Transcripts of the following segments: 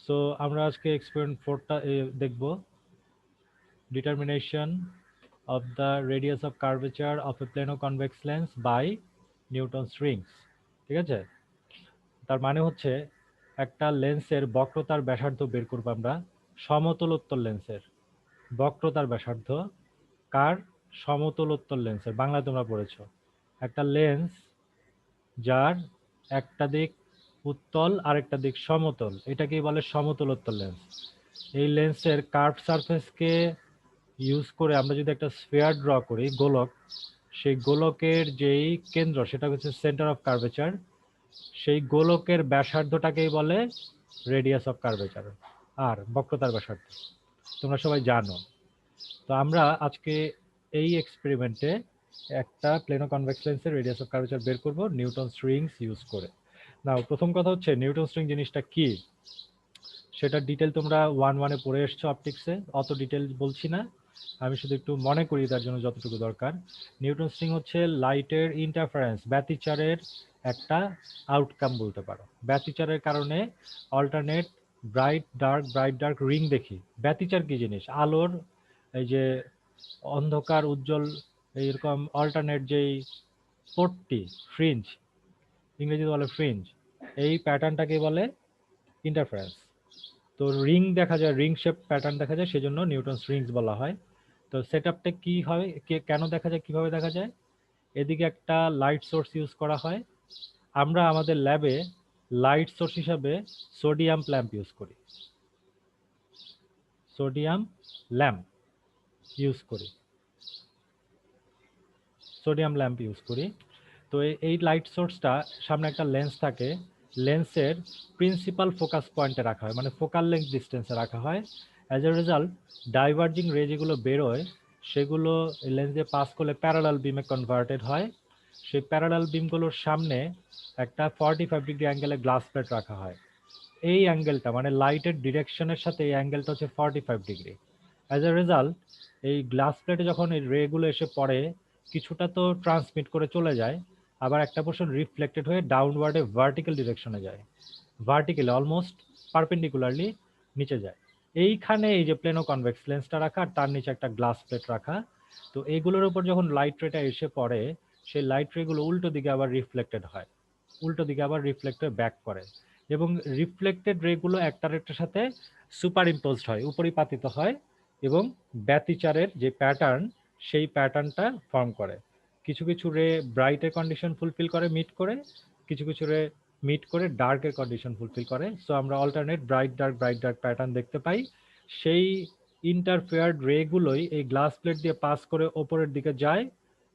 So আমরা আজকে experiment 4টা দেখব, determination of the radius of curvature of a plano convex lens by Newton's rings। ঠিক আছে, তার মানে হচ্ছে একটা লেন্সের বক্রতার ব্যাসার্ধ বের করব আমরা, সমতলোত্তল লেন্সের বক্রতার ব্যাসার্ধ। কার? সমতলোত্তল লেন্সের। বাংলা তোমরা পড়েছো। একটা লেন্স যার একটা দিক উত্তল আর একটা দিক সমতল, এটাকেই বলে সমতলোত্তল লেন্স। এই লেন্সের কার্ভ সারফেসকে ইউজ করে আমরা যদি একটা স্ফিয়ার ড্র করি, গোলক, সেই গোলকের যেই কেন্দ্র সেটা হচ্ছে সেন্টার অফ কার্ভেচার, সেই গোলকের ব্যাসার্ধটাকেই বলে রেডিয়াস অফ কার্ভেচার আর বক্রতার ব্যাসার্ধ। তোমরা সবাই জানো। তো আমরা আজকে এই এক্সপেরিমেন্টে একটা প্লেনো কনভেক্স লেন্সের রেডিয়াস অফ কার্ভেচার বের করব নিউটন স্ট্রিংস ইউজ করে। নাও প্রথম কথা হচ্ছে নিউটন স্ট্রিং জিনিসটা কি সেটা ডিটেল তোমরা 1-1-এ পড়ে এসছো অপটিক্সে, অত ডিটেল বলছি না, আমি শুধু একটু মনে করি তার জন্য যতটুকু দরকার। নিউটন স্ট্রিং হচ্ছে লাইটের ইন্টারফারেন্স, ব্যতিচারের একটা আউটকাম বলতে পারো। ব্যতিচারের কারণে অল্টারনেট ব্রাইট ডার্ক রিং দেখি। ব্যতিচার কি জিনিস? আলোর এই যে অন্ধকার উজ্জ্বল এইরকম অল্টারনেট যেই পট্টি, ফ্রিঞ্জ, ইংরেজিতে বলে ফ্রিঞ্জ, এই প্যাটার্নটাকে বলে ইন্টারফারেন্স। তো রিং দেখা যায়, রিং শেপ প্যাটার্ন দেখা যায়, সেজন্য নিউটনস রিংস বলা হয়। তো সেট আপটা কী হয়, কেন দেখা যায়, কিভাবে দেখা যায়? এদিকে একটা লাইট সোর্স ইউজ করা হয়। আমরা আমাদের ল্যাবে লাইট সোর্স হিসাবে সোডিয়াম ল্যাম্প ইউজ করি, সোডিয়াম ল্যাম্প ইউজ করি, সোডিয়াম ল্যাম্প ইউজ করি। তো এই লাইট সোর্সটা সামনে একটা লেন্স থাকে, লেন্সের প্রিন্সিপাল ফোকাস পয়েন্টে রাখা হয়, মানে ফোকাল লেন্থ ডিস্টেন্সে রাখা হয়। অ্যাজ এ রেজাল্ট ডাইভার্জিং রে যেগুলো বেরোয় সেগুলো লেন্সে পাস করলে প্যারালাল বিমে কনভার্টেড হয়। সেই প্যারালাল বিমগুলোর সামনে একটা 45 ডিগ্রি অ্যাঙ্গেলে গ্লাস প্লেট রাখা হয়। এই অ্যাঙ্গেলটা মানে লাইটের ডিরেকশনের সাথে এই অ্যাঙ্গেলটা হচ্ছে 45 ডিগ্রি। অ্যাজ এ রেজাল্ট এই গ্লাস প্লেটে যখন এই রেগুলো এসে পড়ে, কিছুটা তো ট্রান্সমিট করে চলে যায়, আবার একটা পোর্শন রিফ্লেক্টেড হয়ে ডাউনওয়ার্ডে ভার্টিক্যাল ডিরেকশনে যায়, ভার্টিক্যালি অলমোস্ট পারপেন্ডিকুলারলি নিচে যায়। এইখানে এই যে প্লেনো কনভেক্স লেন্সটা রাখা আর তার নিচে একটা গ্লাস প্লেট রাখা। তো এইগুলোর উপর যখন লাইট রেটা এসে পড়ে, সেই লাইট রেগুলো উল্টো দিকে আবার রিফ্লেক্টেড হয়, উল্টো দিকে আবার রিফ্লেক্ট হয়ে ব্যাক করে, এবং রিফ্লেক্টেড রেগুলো একটার একটার সাথে সুপার ইম্পোজড হয়, উপরিপাতিত হয়, এবং ব্যতিচারের যে প্যাটার্ন সেই প্যাটার্নটা ফর্ম করে। কিছু কিছু রে ব্রাইটের কন্ডিশন ফুলফিল করে, মিট করে, কিছু কিছু রে মিট করে ডার্কের কন্ডিশন ফুলফিল করে। সো আমরা অল্টারনেট ব্রাইট ডার্ক প্যাটার্ন দেখতে পাই। সেই ইন্টারফেয়ার্ড রেগুলোই এই গ্লাস প্লেট দিয়ে পাস করে ওপরের দিকে যায়,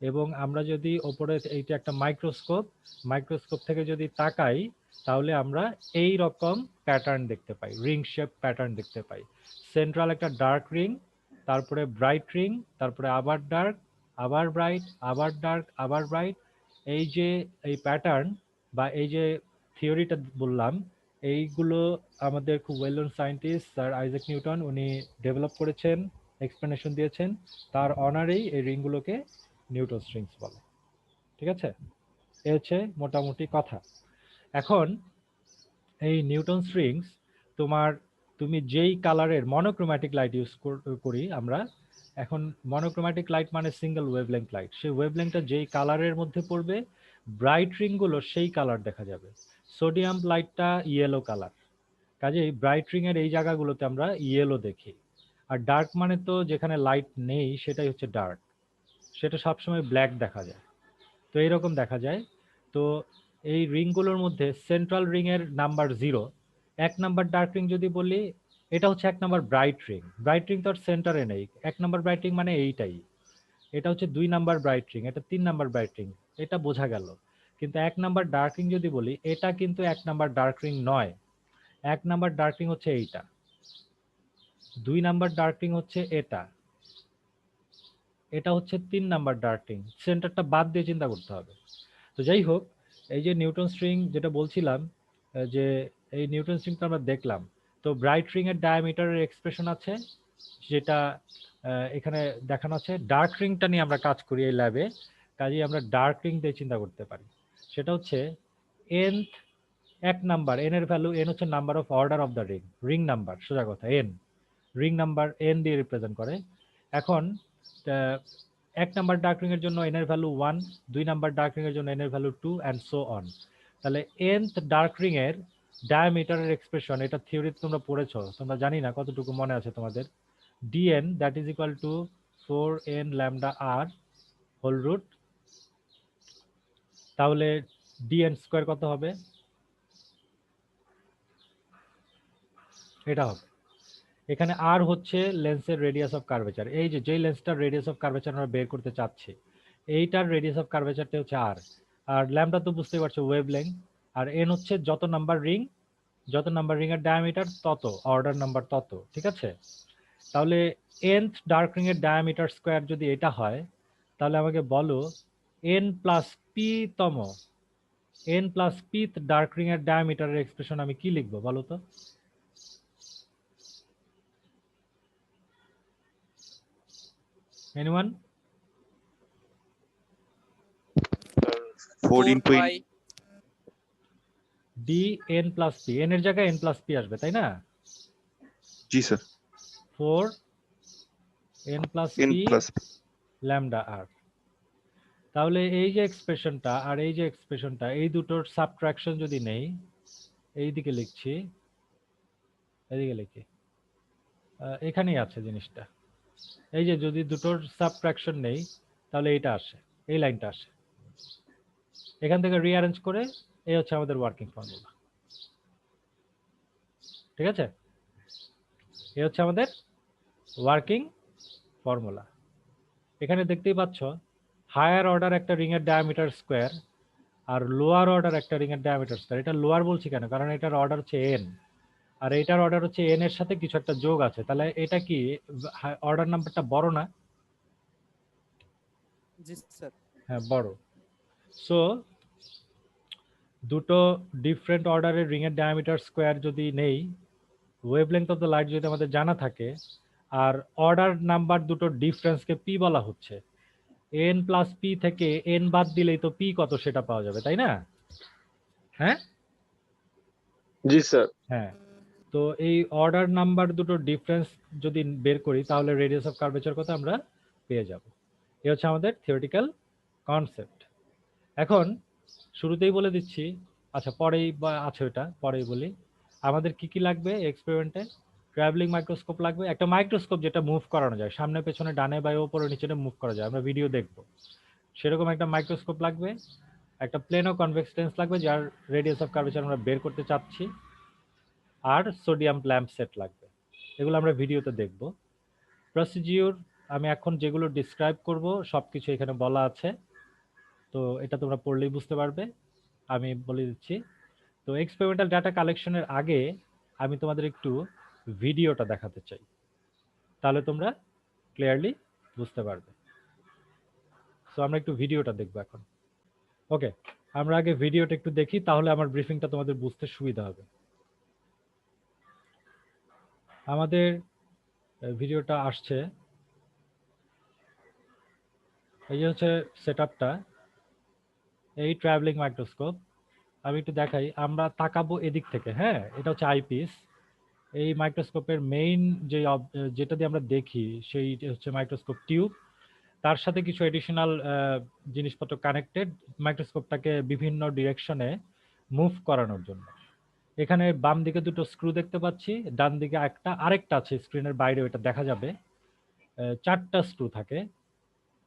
এবং আমরা যদি ওপরে, এইটা একটা মাইক্রোস্কোপ, মাইক্রোস্কোপ থেকে যদি তাকাই তাহলে আমরা এই রকম প্যাটার্ন দেখতে পাই, রিং শেপ প্যাটার্ন দেখতে পাই। সেন্ট্রাল একটা ডার্ক রিং, তারপরে ব্রাইট রিং, তারপরে আবার ডার্ক, আবার ব্রাইট, আবার ডার্ক, আবার ব্রাইট। এই যে এই প্যাটার্ন বা এই যে থিওরিটা বললাম, এইগুলো আমাদের খুব well known scientist sir Isaac Newton উনি ডেভেলপ করেছেন, এক্সপ্লেনেশন দিয়েছেন। তার অনারেই এই রিংগুলোকে নিউটন স্ট্রিংস বলে। ঠিক আছে, এ হচ্ছে মোটামুটি কথা। এখন এই নিউটন স্ট্রিংস তোমার, তুমি যেই কালারের মনোক্রোম্যাটিক লাইট ইউজ করি আমরা এখন, মনোক্রোম্যাটিক লাইট মানে সিঙ্গেল ওয়েভলেংথ লাইট, সেই ওয়েভলেংথটা যেই কালারের মধ্যে পড়বে ব্রাইট রিংগুলো সেই কালার দেখা যাবে। সোডিয়াম লাইটটা ইয়েলো কালার, কাজেই ব্রাইট রিং এর এই জায়গাগুলোতে আমরা ইয়েলো দেখি। আর ডার্ক মানে তো যেখানে লাইট নেই সেটাই হচ্ছে ডার্ক, সেটা সবসময় ব্ল্যাক দেখা যায়। তো এইরকম দেখা যায়। তো এই রিংগুলোর মধ্যে সেন্ট্রাল রিং এর নাম্বার 0, 1 নাম্বার ডার্ক রিং যদি বলি, এটা হচ্ছে 1 number bright ring. Bright ring তো আর সেন্টারে নেই, 1 নাম্বার ব্রাইট রিং মানে এইটাই। এটা হচ্ছে 2 নাম্বার ব্রাইট রিং, এটা 3 নাম্বার ব্রাইট রিং, এটা বোঝা গেল। কিন্তু 1 নাম্বার ডার্ক রিং যদি বলি, এটা কিন্তু 1 নাম্বার ডার্ক রিং নয়। 1 নাম্বার ডার্ক রিং হচ্ছে এইটা, 2 নাম্বার ডার্ক রিং হচ্ছে এটা, এটা হচ্ছে 3 নাম্বার ডার্ক রিং। সেন্টারটা বাদ দিয়ে চিন্তা করতে হবে। তো যাই হোক, এই যে নিউটন স্ট্রিং যেটা বলছিলাম, যে এই নিউটন স্ট্রিংটা আমরা দেখলাম, তো ব্রাইট রিং এর ডায়ামিটারের এক্সপ্রেশন আছে, যেটা এখানে দেখানো আছে। ডার্ক রিংটা নিয়ে আমরা কাজ করি এই ল্যাবে, কাজেই আমরা ডার্ক রিং দিয়ে চিন্তা করতে পারি। সেটা হচ্ছে nth এক নাম্বার এন এর ভ্যালু, এন হচ্ছে number of order of the ring, ring number, সোজা কথা এন, রিং নাম্বার এন দিয়ে রিপ্রেজেন্ট করে। এখন এক নাম্বার ডার্ক রিং এর জন্য এন এর ভ্যালু 1, 2 নাম্বার ডার্ক রিং এর জন্য এন এর ভ্যালু 2 অ্যান্ড সো অন। তাহলে nth ডার্ক রিং এর ডায়ামিটারের এক্সপ্রেশন, এটা থিওরিতে তোমরা পড়েছো, তোমরা জানি না কতটুকু মনে আছে তোমাদের, dn that is equal to 4n lambda r whole root, তাহলে dn স্কয়ার কত হবে, এটা হবে। এখানে আর হচ্ছে লেন্সের রেডিয়াস অফ কার্ভেচার, এই যে যেই লেন্সটার রেডিয়াস অফ কার্ভেচার আমরা বের করতে চাচ্ছি, এইটার রেডিয়াস অফ কার্ভেচারটা হচ্ছে আর, আর ল্যামডা তো বুঝতেই পারছো ওয়েভ লেংথ, আর এন হচ্ছে যত নাম্বার রিং, যত নাম্বার রিং এর ডায়ামিটার তত অর্ডার নাম্বার তত, ঠিক আছে। তাহলে nth ডার্ক রিং এর ডায়ামিটার স্কয়ার যদি এটা হয়, তাহলে আমাকে বলো n প্লাস পি তম, n plus pth dark ring এর ডায়ামিটারের এক্সপ্রেশন আমি কি লিখবো বলো তো? Anyone? 4 D N plus P, N এর জায়গায় এন প্লাস পি আসবে তাই না? জি sir. 4 N plus n P plus lambda আর। তাহলে এই যে এক্সপ্রেশনটা আর এই যে এক্সপ্রেশনটা, এই দুটোর সাবট্রাকশন যদি নেই, এইদিকে লিখছি, এদিকে লিখি, এখানেই আছে জিনিসটা, এই যে যদি দুটোর সাবট্রাকশন নেই তাহলে এইটা আসে, এই লাইনটা আসে, এখান থেকে রিঅ্যারেঞ্জ করে এই হচ্ছে আমাদের ওয়ার্কিং ফর্মুলা, ঠিক আছে, এই হচ্ছে আমাদের ওয়ার্কিং ফর্মুলা। এখানে দেখতেই পাচ্ছ হায়ার অর্ডার একটা রিং এর ডায়ামিটার স্কোয়ার আর লোয়ার অর্ডার একটা রিং এর ডায়ামিটার স্কোয়ার, এটা লোয়ার বলছি কেন, কারণ এটার অর্ডার হচ্ছে এন, আর এইটার অর্ডার হচ্ছে এন এর সাথে কিছু একটা যোগ আছে, তাহলে এটা কি অর্ডার নাম্বারটা বড় না? জি স্যার। হ্যাঁ বড়। সো দুটো ডিফারেন্ট অর্ডারের রিং এর ডায়ামিটার স্কোয়ার যদি নেই, ওয়েভলেংথ অফ দ্য লাইট যদি আমাদের জানা থাকে, আর অর্ডার নাম্বার দুটো ডিফারেন্সকে পি বলা হচ্ছে, এন প্লাস পি থেকে এন বাদ দিলেই তো পি কত সেটা পাওয়া যাবে তাই না? হ্যাঁ জি স্যার। হ্যাঁ, তো এই অর্ডার নাম্বার দুটো ডিফারেন্স যদি বের করি তাহলে রেডিয়াস অফ কার্ভেচার কত আমরা পেয়ে যাব। এই হচ্ছে আমাদের থিওরিটিক্যাল কনসেপ্ট। এখন শুরুতেই বলে দিচ্ছি, আচ্ছা পরেই বা আছে ওটা পরেই বলি, আমাদের কি কি লাগবে এক্সপেরিমেন্টে? ট্রাভেলিং মাইক্রোস্কোপ লাগবে, একটা মাইক্রোস্কোপ যেটা মুভ করানো যায়, সামনে পেছনে ডানে বায়ে উপরে নিচে মুভ করা যায়, আমরা ভিডিও দেখব, সেরকম একটা মাইক্রোস্কোপ লাগবে, একটা প্লেন ও কনভেক্স লেন্স লাগবে যার রেডিয়াস অফ কার্ভেচার আমরা বের করতে চাচ্ছি, আর সোডিয়াম ল্যাম্প সেট লাগবে, এগুলো আমরা ভিডিওতে দেখব। প্রসিডিউর আমি এখন যেগুলো ডিসক্রাইব করব সবকিছু এখানে বলা আছে, তো এটা তোমরা পড়লেই বুঝতে পারবে, আমি বলে দিচ্ছি। তো এক্সপেরিমেন্টাল ডাটা কালেকশনের আগে আমি তোমাদের একটু ভিডিওটা দেখাতে চাই, তাহলে তোমরা ক্লিয়ারলি বুঝতে পারবে। সো আমরা একটু ভিডিওটা দেখবো এখন। ওকে, আমরা আগে ভিডিওটা একটু দেখি, তাহলে আমার ব্রিফিংটা তোমাদের বুঝতে সুবিধা হবে। আমাদের ভিডিওটা আসছে, এই যে হচ্ছে সেটআপটা, এই ট্রাভেলিং মাইক্রোস্কোপ। আমি একটু দেখাই, আমরা তাকাবো এদিক থেকে, হ্যাঁ এটা হচ্ছে আইপিস, এই মাইক্রোস্কোপের মেইন যে যেটা দিয়ে আমরা দেখি সেই হচ্ছে মাইক্রোস্কোপ টিউব, তার সাথে কিছু এডিশনাল জিনিসপত্র কানেক্টেড মাইক্রোস্কোপটাকে বিভিন্ন ডিরেকশনে মুভ করানোর জন্য। এখানে বাম দিকে দুটো স্ক্রু দেখতে পাচ্ছি, ডান দিকে আরেকটা আছে স্ক্রিনের বাইরে, ওটা দেখা যাবে, 4টা স্ক্রু থাকে।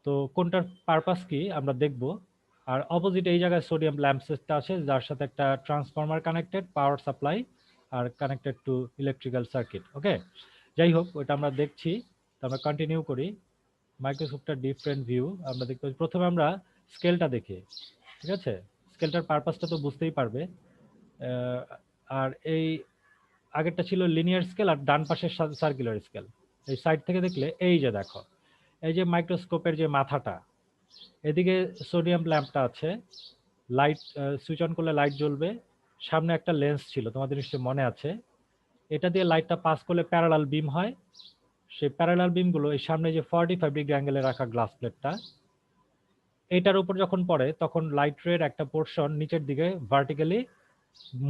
তো কোনটার পারপাস কি আমরা দেখব। আর অপোজিট এই জায়গায় সোডিয়াম ল্যাম্প সেটটা আছে যার সাথে একটা ট্রান্সফরমার কানেক্টেড, পাওয়ার সাপ্লাই আর connected to electrical circuit. Okay, যাই হোক ওটা আমরা দেখছি, তো আমরা কন্টিনিউ করি। মাইক্রোস্কোপটা ডিফারেন্ট ভিউ আমরা দেখতে পাচ্ছি। প্রথমে আমরা স্কেলটা দেখি, ঠিক আছে, স্কেলটার পারপাসটা তো বুঝতেই পারবে। আর এই আগেরটা ছিল লিনিয়ার স্কেল আর ডান পাশের সার্কুলার স্কেল। এই সাইড থেকে দেখলে এই যে দেখো, এই যে মাইক্রোস্কোপের যে মাথাটা, এদিকে সোডিয়াম ল্যাম্পটা আছে, লাইট সুইচ অন করলে লাইট জ্বলবে, সামনে একটা লেন্স ছিল তোমাদের নিশ্চয়ই মনে আছে, এটা দিয়ে লাইটটা পাস করলে প্যারালাল বিম হয়, সেই প্যারালাল বিমগুলো এই সামনে যে 45 ডিগ্রি অ্যাঙ্গেলে রাখা গ্লাস প্লেটটা, এটার উপর যখন পড়ে তখন লাইট রের একটা পোর্শন নিচের দিকে ভার্টিক্যালি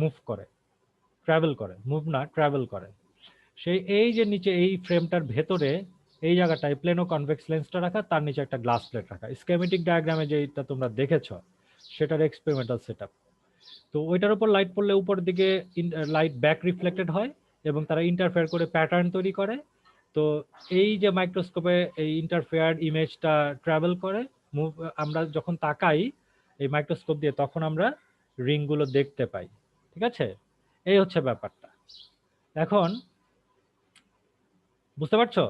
মুভ করে, ট্রাভেল করে, মুভ না ট্রাভেল করে। সেই এই যে নিচে এই ফ্রেমটার ভেতরে এই জায়গাটায় প্লেনো কনভেক্স লেন্সটা রাখা, তার নিচে একটা গ্লাস প্লেট রাখা। স্কেমেটিক ডায়াগ্রামে যেটা তোমরা দেখেছ সেটার এক্সপেরিমেন্টাল সেটআপ। তো ওইটার উপর লাইট পড়লে উপর দিকে লাইট ব্যাক রিফ্লেক্টেড হয় এবং তারা ইন্টারফেয়ার করে প্যাটার্ন তৈরি করে। তো এই যে মাইক্রোস্কোপে এই ইন্টারফেয়ার্ড ইমেজটা ট্রাভেল করে, মুভ, আমরা যখন তাকাই এই মাইক্রোস্কোপ দিয়ে তখন আমরা রিংগুলো দেখতে পাই। ঠিক আছে, এই হচ্ছে ব্যাপারটা। এখন বুঝতে পারছো?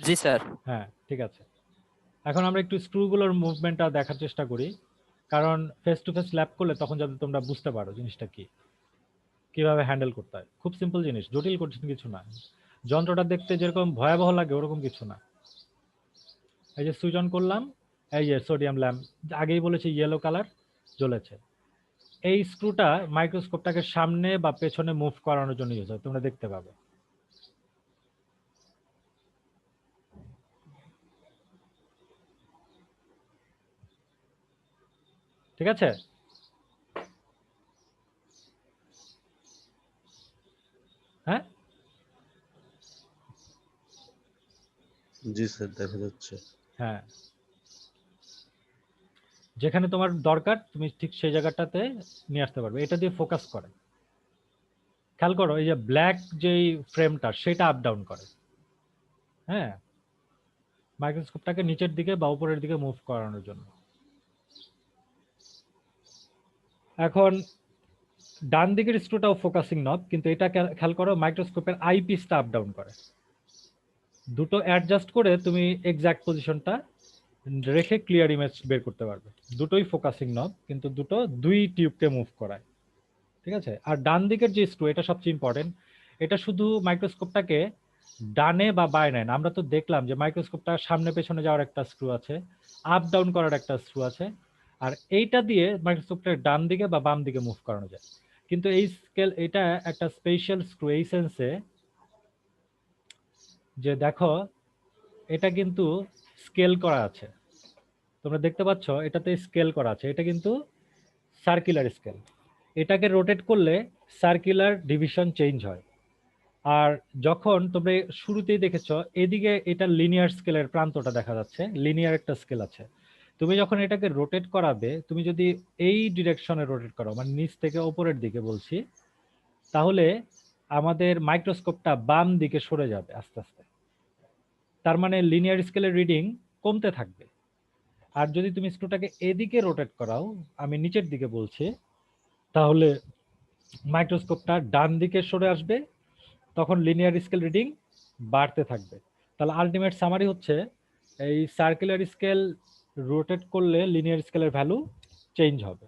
জি স্যার। হ্যাঁ, ঠিক আছে। এখন আমরা একটু স্ক্রুগুলোর মুভমেন্টটা দেখার চেষ্টা করি, কারণ ফেস টু ফেস ল্যাব করলে তখন যাতে তোমরা বুঝতে পারো জিনিসটা কি, কিভাবে হ্যান্ডেল করতে হয়। খুব সিম্পল জিনিস, জটিল কঠিন কিছু না। যন্ত্রটা দেখতে যেরকম ভয়াবহ লাগে ওরকম কিছু না। এই যে সুইচ অন করলাম, এই যে সোডিয়াম ল্যাম্প, আগেই বলেছি ইয়েলো কালার জ্বলেছে। এই স্ক্রুটা মাইক্রোস্কোপটাকে সামনে বা পেছনে মুভ করানোর জন্য ইউজ হয়, তোমরা দেখতে পাবে। ঠিক আছে, হ্যাঁ জি স্যার, দেখা যাচ্ছে। হ্যাঁ, যেখানে তোমার দরকার তুমি ঠিক সেই জায়গাটাতে নিয়ে আসতে পারবে, এটা দিয়ে ফোকাস করে। খেয়াল করো এই যে ব্ল্যাক যেই ফ্রেমটা সেটা আপ ডাউন করে। হ্যাঁ, মাইক্রোস্কোপটাকে নিচের দিকে বা উপরের দিকে মুভ করানোর জন্য। এখন ডান দিকের স্ক্রুটাও ফোকাসিং নব, কিন্তু এটা খেয়াল করো মাইক্রোস্কোপের আই পিসটা আপ ডাউন করে। দুটো অ্যাডজাস্ট করে তুমি এক্সাক্ট পজিশনটা রেখে ক্লিয়ার ইমেজ বের করতে পারবে। দুটোই ফোকাসিং নব, কিন্তু দুটো দুই টিউবকে মুভ করায়। ঠিক আছে, আর ডান দিকের যে স্ক্রু এটা সবচেয়ে ইম্পর্টেন্ট। এটা শুধু মাইক্রোস্কোপটাকে ডানে বা বায়ে নেয় না। আমরা তো দেখলাম যে মাইক্রোস্কোপটা সামনে পেছনে যাওয়ার একটা স্ক্রু আছে, আপ ডাউন করার একটা স্ক্রু আছে, আর এইটা দিয়ে মাইক্রোস্কোপটা ডান দিকে বা বাম দিকে মুভ করানো যায়। কিন্তু এই স্কেল, এটা একটা স্পেশাল স্ক্রু এই সেন্সে যে দেখো এটা কিন্তু স্কেল করা আছে। তোমরা দেখতে পাচ্ছ এটাতে স্কেল করা আছে, এটা কিন্তু সার্কুলার স্কেল। এটাকে রোটেট করলে সার্কুলার ডিভিশন চেঞ্জ হয়। আর যখন তোমরা শুরুতেই দেখেছো এদিকে এটা লিনিয়ার স্কেলের প্রান্তটা দেখা যাচ্ছে, লিনিয়ার একটা স্কেল আছে। তুমি যখন এটাকে রোটেট করাবে, তুমি যদি এই ডিরেকশনে রোটেট করো, মানে নিচ থেকে ওপরের দিকে বলছি, তাহলে আমাদের মাইক্রোস্কোপটা বাম দিকে সরে যাবে আস্তে আস্তে। তার মানে লিনিয়ার স্কেলের রিডিং কমতে থাকবে। আর যদি তুমি স্ক্রুটাকে এদিকে রোটেট করাও, আমি নিচের দিকে বলছি, তাহলে মাইক্রোস্কোপটা ডান দিকে সরে আসবে, তখন লিনিয়ার স্কেল রিডিং বাড়তে থাকবে। তাহলে আলটিমেট সামারি হচ্ছে এই সার্কুলার স্কেল রোটেট করলে লিনিয়ার স্কেলের ভ্যালু চেঞ্জ হবে।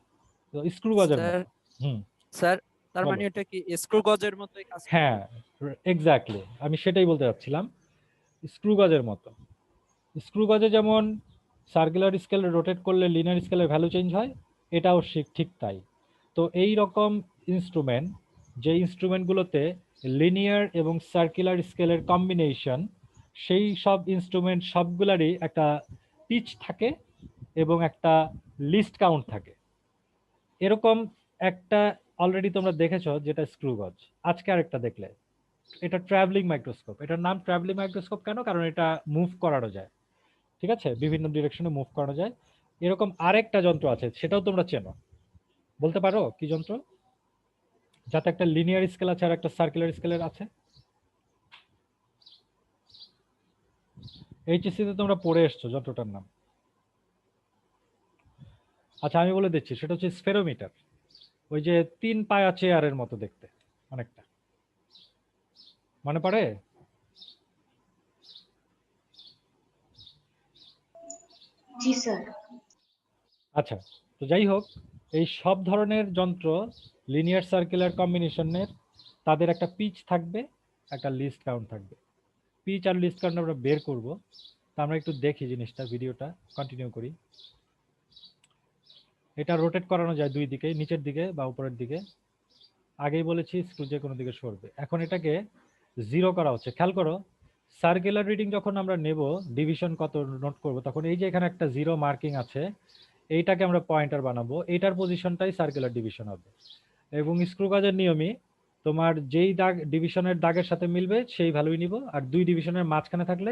তো স্ক্রু গজের স্যার মতো। হুম, স্যার তার বলো। মানে এটা কি স্ক্রু গজের মতোই কাজ হ্যাঁ, করবে? এক্স্যাক্টলি, আমি সেটাই বলতে চাচ্ছিলাম। স্ক্রু গজের মতো। স্ক্রু গজে যেমন সার্কুলার স্কেল রোটেট করলে লিনিয়ার স্কেলের ভ্যালু চেঞ্জ হয়, এটাও ঠিক তাই। তো এই রকম ইনস্ট্রুমেন্ট, যে ইনস্ট্রুমেন্টগুলোতে লিনিয়ার এবং সার্কুলার স্কেলের কম্বিনেশন, সেই সব ইনস্ট্রুমেন্ট সবগুলারই একটা পিচ থাকে এবং একটা লিস্ট কাউন্ট থাকে। এরকম একটা অলরেডি তোমরা দেখেছো, যেটা স্ক্রু গজ। আজকে আরেকটা দেখলে, এটা ট্রাভেলিং মাইক্রোস্কোপ। এটার নাম ট্রাভেলিং মাইক্রোস্কোপ কেন? কারণ এটা মুভ করানো যায়। ঠিক আছে, বিভিন্ন ডিরেকশনে মুভ করানো যায়। এরকম আরেকটা যন্ত্র আছে, সেটাও তোমরা চেনো। বলতে পারো কি যন্ত্র? যাতে একটা লিনিয়ার স্কেল আছে আর একটা সার্কুলার স্কেলের আছে। এইচএসসি তে তোমরা পড়ে এসছো যন্ত্রটার নাম। আচ্ছা, আমি বলে দিচ্ছি, সেটা হচ্ছে স্ফেরোমিটার। ওই যে 3 পায়া চেয়ারের মতো দেখতে অনেকটা, মনে পড়ে? জি স্যার। আচ্ছা, তো যাই হোক, এই সব ধরনের যন্ত্র লিনিয়ার সার্কুলার কম্বিনেশনের, তাদের একটা পিচ থাকবে, একটা লিস্ট কাউন্ট থাকবে। পিচ আর লিস্ট কাউন্ট আমরা বের করব। তা আমরা একটু দেখি জিনিসটা, ভিডিওটা কন্টিনিউ করি। এটা রোটেট করানো যায় দুই দিকে, নিচের দিকে বা উপরের দিকে। আগেই বলেছি স্ক্রু যে কোনো দিকে সরবে। এখন এটাকে জিরো করা হচ্ছে। খেয়াল করো, সার্কুলার রিডিং যখন আমরা নেব, ডিভিশন কত নোট করব, তখন এই যে এখানে একটা জিরো মার্কিং আছে, এইটাকে আমরা পয়েন্টার বানাবো, এইটার পজিশনটাই সার্কুলার ডিভিশন হবে। এবং স্ক্রু গজের নিয়মই তোমার যেই দাগ ডিভিশনের দাগের সাথে মিলবে সেই ভ্যালুই নিব, আর দুই ডিভিশনের মাঝখানে থাকলে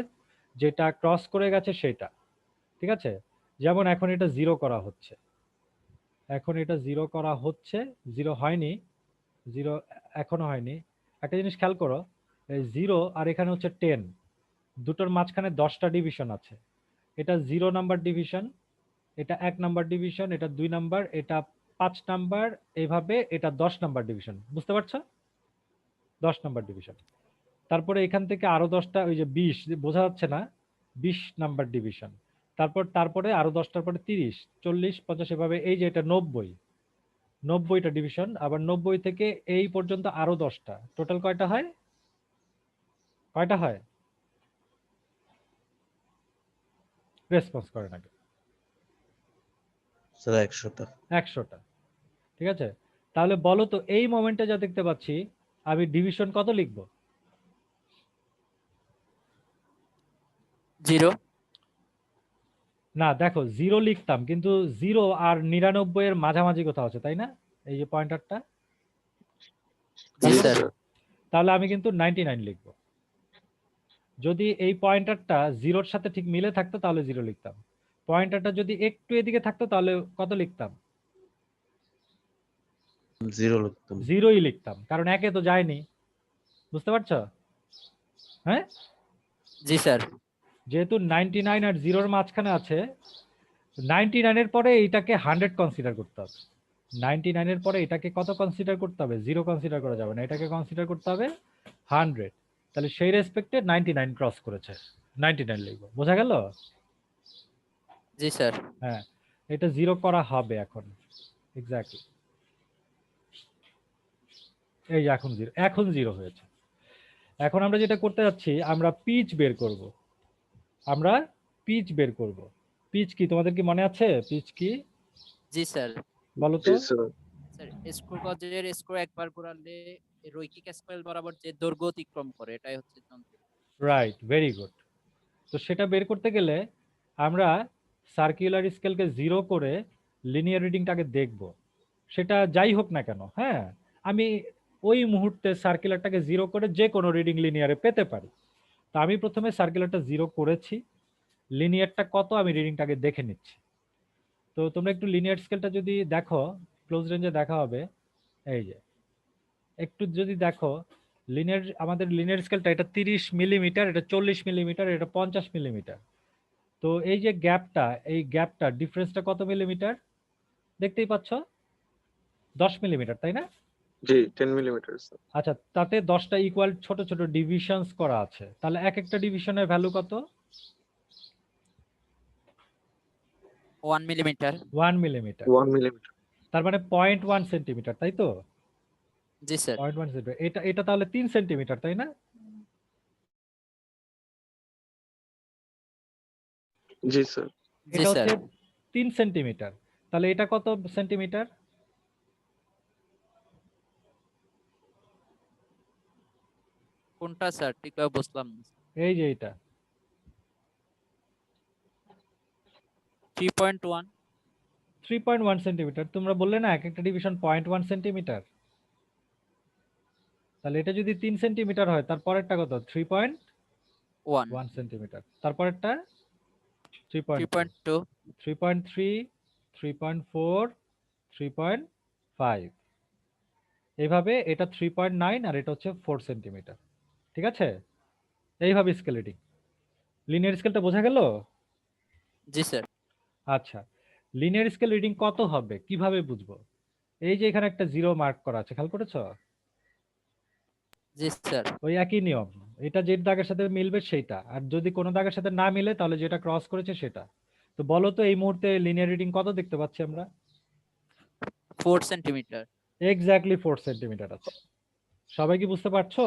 যেটা ক্রস করে গেছে সেটা। ঠিক আছে, যেমন এখন এটা জিরো করা হচ্ছে, এখন এটা জিরো করা হচ্ছে, জিরো হয়নি, জিরো এখনো হয়নি। একটা জিনিস খেয়াল করো, এই জিরো আর এখানে হচ্ছে 10, দুটোর মাঝখানে 10টা ডিভিশন আছে। এটা 0 নাম্বার ডিভিশন, এটা 1 নাম্বার ডিভিশন, এটা 2 নাম্বার, এটা 5 নাম্বার, এইভাবে এটা 10 নাম্বার ডিভিশন। বুঝতে পারছো? 10 নাম্বার ডিভিশন। তারপরে এখান থেকে আরো 10টা, ওই যে 20 বোঝা যাচ্ছে না, 20 নাম্বার ডিভিশন। তারপরে আরো 10টার পরে 30, 40, 50, এভাবে এই যে এটা 90টা ডিভিশন। আবার 90 থেকে এই পর্যন্ত আরো 10টা, টোটাল কয়টা হয়? কয়টা হয়? রেসপন্স করে নাকি? স্যার 100টা। 100টা। ঠিক আছে, তাহলে বলো তো এই মোমেন্টে যা দেখতে পাচ্ছি আমি ডিভিশন কত লিখবো? 0। না দেখো, 0 লিখতাম, কিন্তু 0 আর 99 এর মাঝামাঝি কোথাও আছে, তাই না? এই যে পয়েন্টারটা, জি স্যার। তাহলে আমি কিন্তু 99 লিখবো। যদি এই পয়েন্টারটা 0-র সাথে ঠিক মিলে থাকতো তাহলে 0 লিখতাম। পয়েন্টারটা যদি একটু এদিকে থাকতো তাহলে কত লিখতাম? 0 লিখতাম। 0ই লিখতাম, কারণ একে তো যায়নি। বুঝতে পারছো? হ্যাঁ, জি স্যার। যেহেতু 99 আর 0-র মাঝখানে আছে, 99 এর পরে এটাকে 100 কনসিডার করতে হবে। 99 এর পরে এটাকে কত কনসিডার করতে হবে? 0 কনসিডার করা যাবে না, এটাকে কনসিডার করতে হবে 100। তাহলে সেই রেসপেক্টে 99 ক্রস করেছে, 99 লিখবো। বোঝা গেল? জি স্যার। হ্যাঁ, এটা 0 করা হবে এখন। এক্স্যাক্টলি, এই যে এখন 0 হয়েছে। এখন আমরা যেটা করতে যাচ্ছি, আমরা পিচ বের করব। আমরা পিচ বের করব। পিচ কি তোমাদের কি মনে আছে? পিচ কি জি স্যার। বলো তো? স্যার স্ক্রু গজের স্ক্রু একবার ঘোরালে রৈখিক স্কেল বরাবর যে দৈর্ঘ্য অতিক্রম করে এটাই হচ্ছে যন্ত্র। Right, very good. তো সেটা বের করতে গেলে আমরা সার্কুলার স্কেলকে 0 করে লিনিয়ার রিডিংটাকে দেখব, সেটা যাই হোক না কেন। হ্যাঁ, আমি ওই মুহূর্তে সার্কুলারটাকে 0 করে যে কোনো রিডিং লিনিয়ারে পেতে পারি। তো আমি প্রথমে সার্কুলারটা 0 করেছি, লিনিয়ারটা কত আমি রিডিংটাকে দেখে নিচ্ছি। তো তোমরা একটু লিনিয়ার স্কেলটা যদি দেখো, ক্লোজ রেঞ্জে দেখা হবে। এই যে একটু যদি দেখো, আমাদের লিনিয়ার স্কেলটা এটা 30 মিলিমিটার, এটা 40 মিলিমিটার, এটা 50 মিলিমিটার। তো এই যে গ্যাপটা, এই গ্যাপটা ডিফারেন্সটা কত মিলিমিটার দেখতেই পাচ্ছ? 10 মিলিমিটার, তাই না? জি 10 মিলিমিটার স্যার। আচ্ছা, তাতে 10টা ইকুয়াল ছোট ছোট ডিভিশনস করা আছে, তাহলে এক একটা ডিভিশনের ভ্যালু কত? 1 মিলিমিটার। 1 মিলিমিটার। 1 মিলিমিটার। তার মানে 0.1 সেন্টিমিটার, তাই তো? জি স্যার। 0.1 সেন্টিমিটার। এটা তাহলে 3 সেন্টিমিটার, তাই না? জি স্যার। জি এটা স্যার। হচ্ছে 3 সেন্টিমিটার, তাহলে এটা কত সেন্টিমিটার? কোনটা স্যার ঠিকভাবে বুঝলাম না। এই যে এটা 3.1। 3.1 সেন্টিমিটার। তোমরা বললে না এক একটা ডিভিশন 0.1 সেন্টিমিটার, তাহলে এটা যদি 3 সেন্টিমিটার হয়, তারপরেরটা কত? 3.1 সেন্টিমিটার। তারপরেরটা 3.2, 3.3, 3.4, 3.5, এইভাবে এটা 3.9, আর এটা হচ্ছে 4 সেন্টিমিটার। ঠিক আছে, এইভাবে স্কেলেটিং। লিনিয়ার স্কেলটা বোঝা গেল? জি স্যার। আচ্ছা, লিনিয়ার স্কেল রিডিং কত হবে কিভাবে বুঝবো? এই যে এখানে একটা 0 মার্ক করা আছে, খেয়াল করেছো? জি স্যার। ওই একই নিয়ম, এটা যে দাগের সাথে মিলবে সেইটা, আর যদি কোনো দাগের সাথে না মিলে তাহলে যেটা ক্রস করেছে সেটা। তো বলো তো এই মুহূর্তে লিনিয়ার রিডিং কত দেখতে পাচ্ছি আমরা? 4 সেন্টিমিটার। এক্স্যাক্টলি 4 সেন্টিমিটার আছে। সবাই কি বুঝতে পারছো?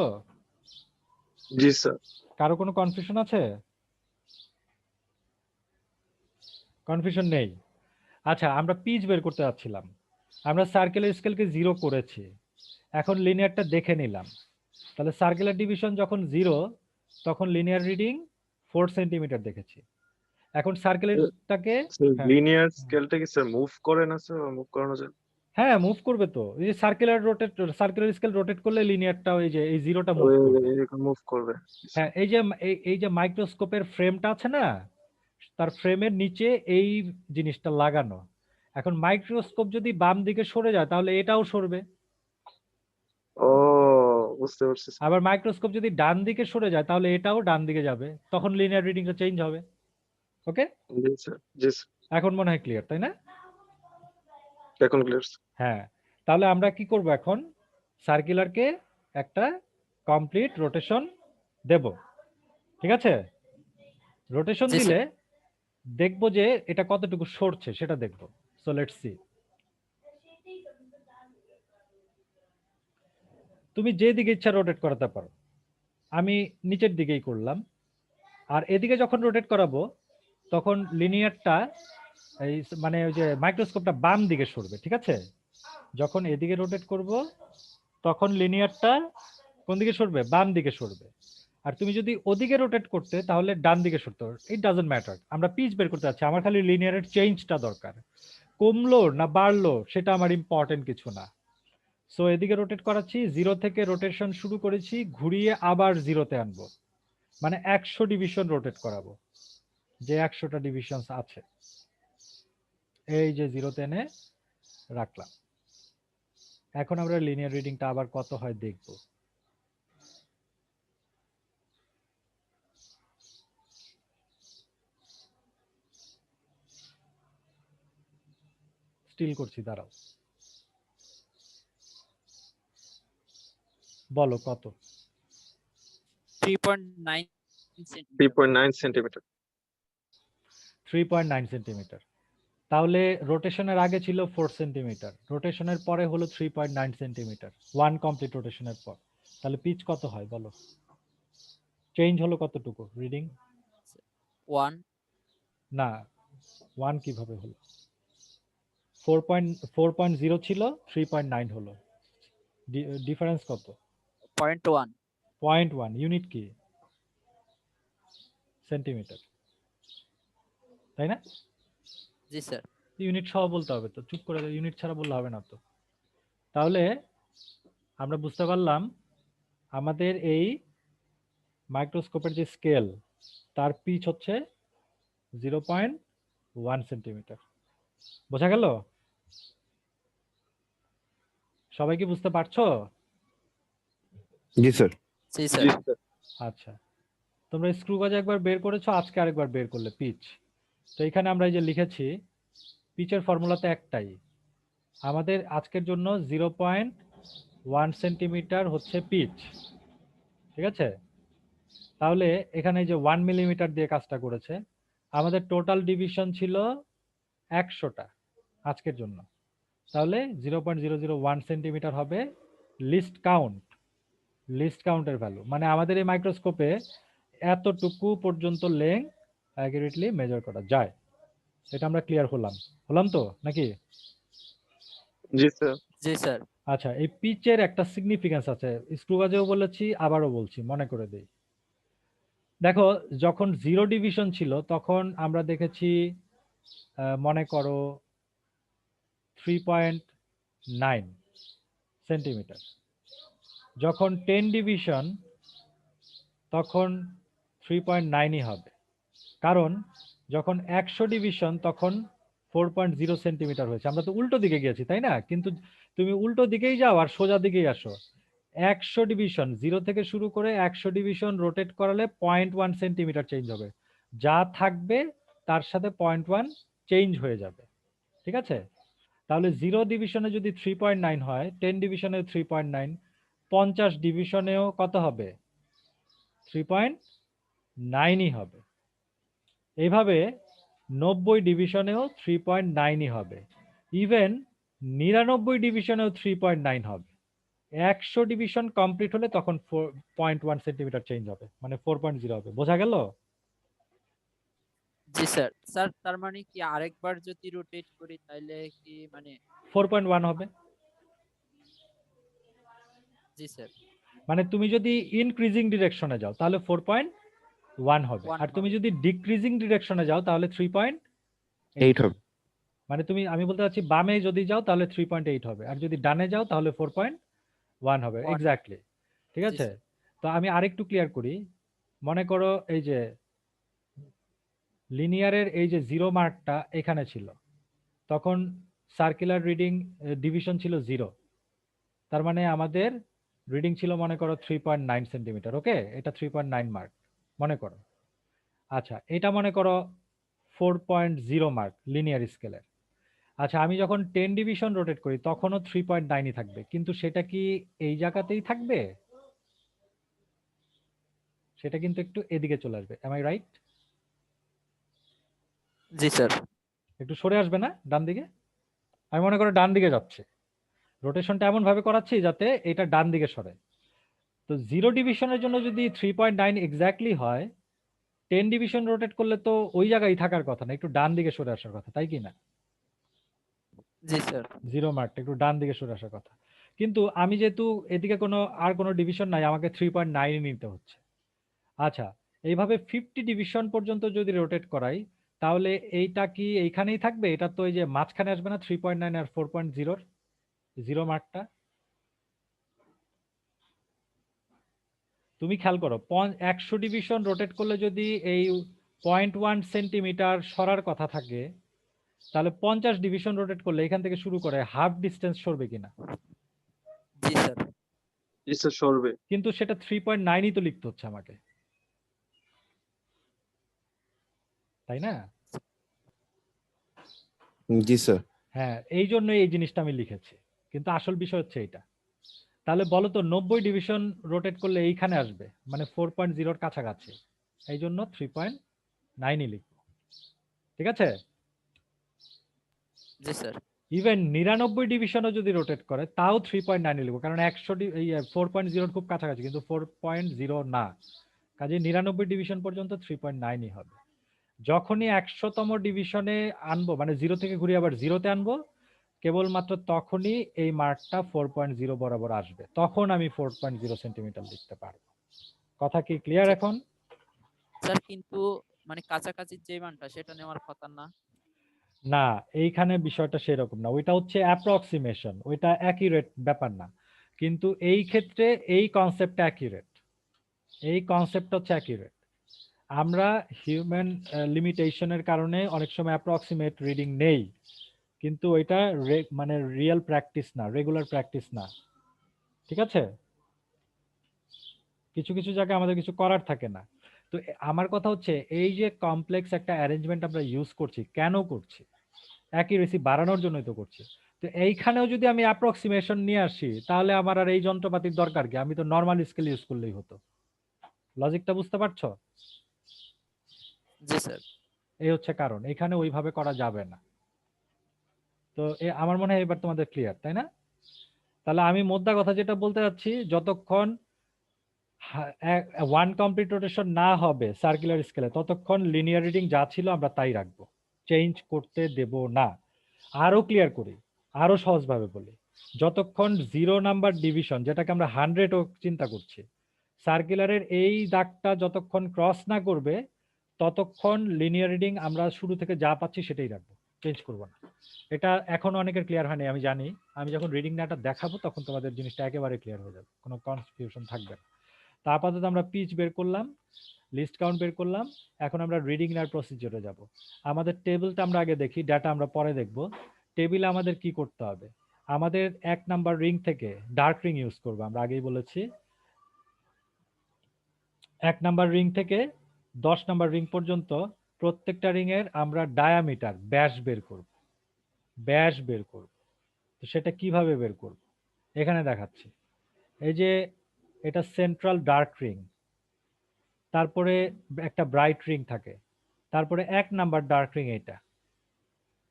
জি স্যার। কারো কোনো কনফিউশন আছে? কনফিউশন নেই? আচ্ছা, আমরা পিচ বের করতে যাচ্ছিলাম। আমরা সার্কেলের স্কেলকে 0 করেছি, এখন লিনিয়ারটা দেখে নিলাম। তাহলে সার্কুলার ডিভিশন যখন 0, তখন লিনিয়ার রিডিং 4 সেন্টিমিটার দেখেছি। এখন সার্কেলটাকে হ্যাঁ লিনিয়ার স্কেলটা কি স্যার মুভ করে না স্যার, মুভ করানো যায়? হ্যাঁ মুভ করবে তো, এই যে সার্কুলার স্কেল রোটেট করলে লিনিয়ারটা ওই যে এই জিরোটা মুভ করবে। এরকম মুভ করবে। হ্যাঁ এই যে মাইক্রোস্কোপের ফ্রেমটা আছে না, তার ফ্রেমের নিচে এই জিনিসটা লাগানো। এখন মাইক্রোস্কোপ যদি বাম দিকে সরে যায় তাহলে এটাও সরবে, ও বুঝতে পারছি স্যার। আবার মাইক্রোস্কোপ যদি ডান দিকে সরে যায় তাহলে এটাও ডান দিকে যাবে, তখন লিনিয়ার রিডিংটা চেঞ্জ হবে। ওকে, জি স্যার, জি স্যার, এখন মনে হয় ক্লিয়ার তাই না? এখন ক্লিয়ার। হ্যাঁ, তাহলে আমরা কি করব এখন, সার্কুলারকে একটা কমপ্লিট রোটেশন দেব, ঠিক আছে? রোটেশন জি, দিলে দেখবো যে এটা কতটুকু সরছে সেটা দেখবো। So let's see. তুমি যে দিকে ইচ্ছা রোটেট করাতে পারো, আমি নিচের দিকেই করলাম। আর এদিকে যখন রোটেট করাবো তখন লিনিয়ারটা এই মানে ওই যে মাইক্রোস্কোপটা বাম দিকে সরবে, ঠিক আছে? যখন এদিকে রোটেট করব তখন লিনিয়ারটা কোন দিকে সরবে? বাম দিকে সরবে। আর তুমি যদি ওদিকে রোটেট করতে তাহলে ডান দিকে সরতে হবে। ইট ডাজন্ট ম্যাটার, আমরা পিচ বের করতে যাচ্ছি, আমার খালি লিনিয়ারের চেঞ্জটা দরকার। কমলো না বাড়লো সেটা আমার ইম্পর্টেন্ট কিছু না। সো এদিকে রোটেট করাচ্ছি, জিরো থেকে রোটেশন শুরু করেছি, ঘুরিয়ে আবার জিরোতে আনবো, মানে 100 ডিভিশন রোটেট করাবো, যে 100টা ডিভিশন আছে এই যে জিরোতে এনে রাখলাম। এখন আমরা লিনিয়ার রিডিংটা আবার কত হয় দেখব। স্টিল করছি, দাঁড়াও, বলো কত? 3.9 3.9 সেন্টিমিটার। 3.9 সেন্টিমিটার। তাহলে রোটেশনের আগে ছিল 4 সেন্টিমিটার, রোটেশনের পরে হলো 3.9 সেন্টিমিটার, 1 কমপ্লিট রোটেশনের পর। তাহলে পিচ কত হয় বলো? চেঞ্জ হলো কতটুকু রিডিং? 1 না, 1 কিভাবে হলো? 4.0 ছিল, 3.9 হলো, ডিফারেন্স কত? 0.1 0.1। ইউনিট কি? সেন্টিমিটার, তাই না? জি স্যার। ইউনিট সহ বলতে হবে তো, চুপ করে ইউনিট ছাড়া বললে হবে না তো। তাহলে আমরা বুঝতে পারলাম আমাদের এই মাইক্রোস্কোপের যে স্কেল তার পিচ হচ্ছে 0.1 সেন্টিমিটার। বোঝা গেল? সবাই কি বুঝতে পারছো? জি স্যার। জি জি স্যার। স্যার। আচ্ছা, তোমরা স্ক্রু গজ একবার বের করেছো, আজকে আরেকবার বের করলে পিচ। তো এখানে আমরা এই যে লিখেছি পিচের ফর্মুলা তো একটাই, আমাদের আজকের জন্য 0.1 সেন্টিমিটার হচ্ছে পিচ, ঠিক আছে? তাহলে এখানে যে 1 মিলিমিটার দিয়ে কাজটা করেছে, আমাদের টোটাল ডিভিশন ছিল 100টা আজকের জন্য। তাহলে 0.001 সেন্টিমিটার হবে লিস্ট কাউন্টের ভ্যালু, মানে আমাদের এই মাইক্রোস্কোপে এতটুকু পর্যন্ত লেন্থ অ্যাকুরেটলি মেজার করা যায়। এটা আমরা ক্লিয়ার হলাম তো নাকি? জি স্যার। জি স্যার। আচ্ছা, এই পিচের একটা সিগনিফিকেন্স আছে, স্ক্রু গাজেও বলেছি আবারও বলছি, মনে করে দেই। দেখো, যখন জিরো ডিভিশন ছিল তখন আমরা দেখেছি মনে করো 3.9 সেন্টিমিটার। যখন 10 ডিভিশন তখন 3.9ই হবে, কারণ যখন 100 ডিভিশন তখন 4.0 সেন্টিমিটার হয়েছে। আমরা তো উল্টো দিকে গিয়েছি তাই না? কিন্তু তুমি উল্টো দিকেই যাও আর সোজা দিকেই আসো, 100 ডিভিশন জিরো থেকে শুরু করে 100 ডিভিশন রোটেট করালে 0.1 সেন্টিমিটার চেঞ্জ হবে, যা থাকবে তার সাথে 0.1 চেঞ্জ হয়ে যাবে, ঠিক আছে? তাহলে জিরো ডিভিশনে যদি 3.9 হয়, 10 ডিভিশনেও 3.9, 50 ডিভিশনেও কত হবে? 3.9ই হবে। এইভাবে 90 ডিভিশনেও 3.9ই হবে, ইভেন 99 ডিভিশনেও 3.9 হবে। 100 ডিভিশন কমপ্লিট হলে তখন 0.1 সেন্টিমিটার চেঞ্জ হবে, মানে 4.0 হবে। বোঝা গেল? জি স্যার। স্যার তার মানে কি আরেকবার যদি রোটেট করি তাহলে কি মানে 4.1 হবে। জি স্যার। মানে তুমি যদি ইনক্রিজিং ডিরেকশনে যাও তাহলে 4.1 1 হবে। 1 আর তুমি হবে। যদি ডিক্রিজিং ডিরেকশনে যাও তাহলে 3.8 8 হবে। মানে আমি বলতে চাচ্ছি বামে যদি যাও তাহলে 3.8 হবে, আর যদি ডানে যাও তাহলে 4.1 হবে। 1 এক্স্যাক্টলি, ঠিক জি আছে। স্যার। তো আমি আরেকটু ক্লিয়ার করি। মনে করো এই যে লিনিয়ারের এই যে 0 মার্কটা এখানে ছিল, তখন সার্কুলার রিডিং ডিভিশন ছিল 0, তার মানে আমাদের রিডিং ছিল মনে করো 3.9 সেন্টিমিটার। ওকে, এটা 3.9 মার্ক মনে করো। আচ্ছা, এটা মনে করো 4.0 মার্ক লিনিয়ার স্কেলের। আচ্ছা, আমি যখন 10 ডিভিশন রোটেট করি তখনও 3.9ই থাকবে, কিন্তু সেটা কি এই জায়গাতেই থাকবে? সেটা কিন্তু একটু এদিকে চলে আসবে। Am I right? জি স্যার। একটু সরে আসবে না ডান দিকে? আমি মনে করো ডান দিকে যাচ্ছে, রোটেশনটা এমন ভাবে করাচ্ছি যাতে এটা ডান দিকে সরে। তো 0 ডিভিশনের জন্য যদি 3.9 এক্স্যাক্টলি হয়, 10 ডিভিশন রোটেট করলে তো ওই জায়গায় থাকার কথা না, একটু ডান দিকে সরে আসার কথা, তাই কি না? জি স্যার। 0 মার্কটা একটু ডান দিকে সরে আসার কথা। কিন্তু আমি যেহেতু এদিকে কোনো ডিভিশন নাই, আমাকে 3.9 নিতে হচ্ছে। আচ্ছা, এইভাবে 50 ডিভিশন পর্যন্ত যদি রোটেট করাই তাহলে এইটা কি এইখানেই থাকবে? এটা তো এই যে মাঝখানে আসবে না 3.9 আর 4.0 0 মার্কটা? তুমি খেয়াল করো, 100 ডিভিশন রোটেট করলে যদি এই 0.1 সেন্টিমিটার সরার কথা থাকে, তাহলে 50 ডিভিশন রোটেট করলে এখান থেকে শুরু করে হাফ ডিস্টেন্স সরবে কিনা? জি স্যার। জি স্যার, সরবে। কিন্তু সেটা 3.9ই তো লিখতে হচ্ছে আমাকে, তাই না? জি স্যার। হ্যাঁ, এই জন্যই এই জিনিসটা আমি লিখেছি, কিন্তু আসল বিষয় হচ্ছে এটা। তাহলে বলো তো 90 ডিভিশন রোটেট করলে এইখানে আসবে, মানে 4.0 কাছাকাছি, এই জন্য 3.9ই লিখবো। ঠিক আছে? জি স্যার। ইভেন 99 ডিভিশনও যদি রোটেট করে তাও 3.9 লিখবো, কারণ 4.0 খুব কাছাকাছি, কিন্তু 4.0 না, কাজে 99 ডিভিশন পর্যন্ত 3.9ই হবে। যখনই 100তম ডিভিশনে আনবো, মানে 0 থেকে ঘুরিয়ে আবার 0তে আনবো, কেবলমাত্র তখনই এই মার্কটা 4.0 বরাবর আসবে, তখন আমি 4.0 সেন্টিমিটার লিখতে পারবো। কথা কি ক্লিয়ার এখন? স্যার কিন্তু মানে কাছাকাছি যে মানটা সেটা নেওয়ার কথা না। না, এইখানে বিষয়টা সেরকম না, ওইটা হচ্ছে অ্যাপ্রক্সিমেশন, ওইটা অ্যাকিউরেট ব্যাপার না। কিন্তু এই ক্ষেত্রে এই কনসেপ্টটা অ্যাকিউরেট, এই কনসেপ্টটা হচ্ছে অ্যাকিউরেট। আমরা হিউম্যান লিমিটেশনের কারণে অনেক সময় অ্যাপ্রক্সিমেট রিডিং নেই, কিন্তু ওইটা মানে রিয়েল প্র্যাকটিস না, রেগুলার প্র্যাকটিস না। ঠিক আছে? কিছু কিছু জায়গায় আমাদের কিছু করার থাকে না। তো আমার কথা হচ্ছে এই যে কমপ্লেক্স একটা অ্যারেঞ্জমেন্ট আমরা ইউজ করছি, কেন করছি? অ্যাকিউরেসি বাড়ানোর জন্যই তো করছি। তো এইখানেও যদি আমি অ্যাপ্রক্সিমেশন নিয়ে আসি তাহলে আমার আর এই যন্ত্রপাতির দরকার কি? আমি তো নর্মাল স্কেল ইউজ করলেই হতো। লজিকটা বুঝতে পারছো? জি স্যার। এই হচ্ছে কারণ, এখানে ওইভাবে করা যাবে না। তো আমার মনে হয় এবার তোমাদের ক্লিয়ার, তাই না? তাহলে আমি মোদ্দা কথা যেটা বলতে চাচ্ছি, যতক্ষণ 1 কমপ্লিট রোটেশন না হবে সার্কুলার স্কেলে, ততক্ষণ লিনিয়ার রিডিং যা ছিল আমরা তাই রাখবো, চেঞ্জ করতে দেব না। আরো ক্লিয়ার করি, আরো সহজভাবে বলি, যতক্ষণ 0 নাম্বার ডিভিশন, যেটাকে আমরা 100ও চিন্তা করছি, সার্কুলারের এই দাগটা যতক্ষণ ক্রস না করবে ততক্ষণ লিনিয়ার রিডিং আমরা শুরু থেকে যা পাচ্ছি সেটাই রাখবো, চেঞ্জ করবো না। এটা এখন অনেকের ক্লিয়ার হয়নি আমি জানি, আমি যখন রিডিং ডাটা দেখাবো তখন তোমাদের জিনিসটা একেবারে ক্লিয়ার হয়ে যাবে, কোনো কনফিউশন থাকবে না। তা আপাতত আমরা পিচ বের করলাম, লিস্ট কাউন্ট বের করলাম, এখন আমরা রিডিং নেওয়ার প্রসিডিউরে যাব। আমাদের টেবিলটা আমরা আগে দেখি, ডাটা আমরা পরে দেখব। টেবিলে আমাদের কি করতে হবে? আমাদের 1 নাম্বার রিং থেকে ডার্ক রিং ইউজ করব, আমরা আগেই বলেছি। 1 নাম্বার রিং থেকে 10 নাম্বার রিং পর্যন্ত প্রত্যেকটা রিং এর আমরা ডায়ামিটার, ব্যাস বের করব, ব্যাস বের করব। তো সেটা কিভাবে বের করব এখানে দেখাচ্ছি। এই যে এটা সেন্ট্রাল ডার্ক রিং, তারপরে একটা ব্রাইট রিং থাকে, তারপরে 1 নাম্বার ডার্ক রিং এইটা,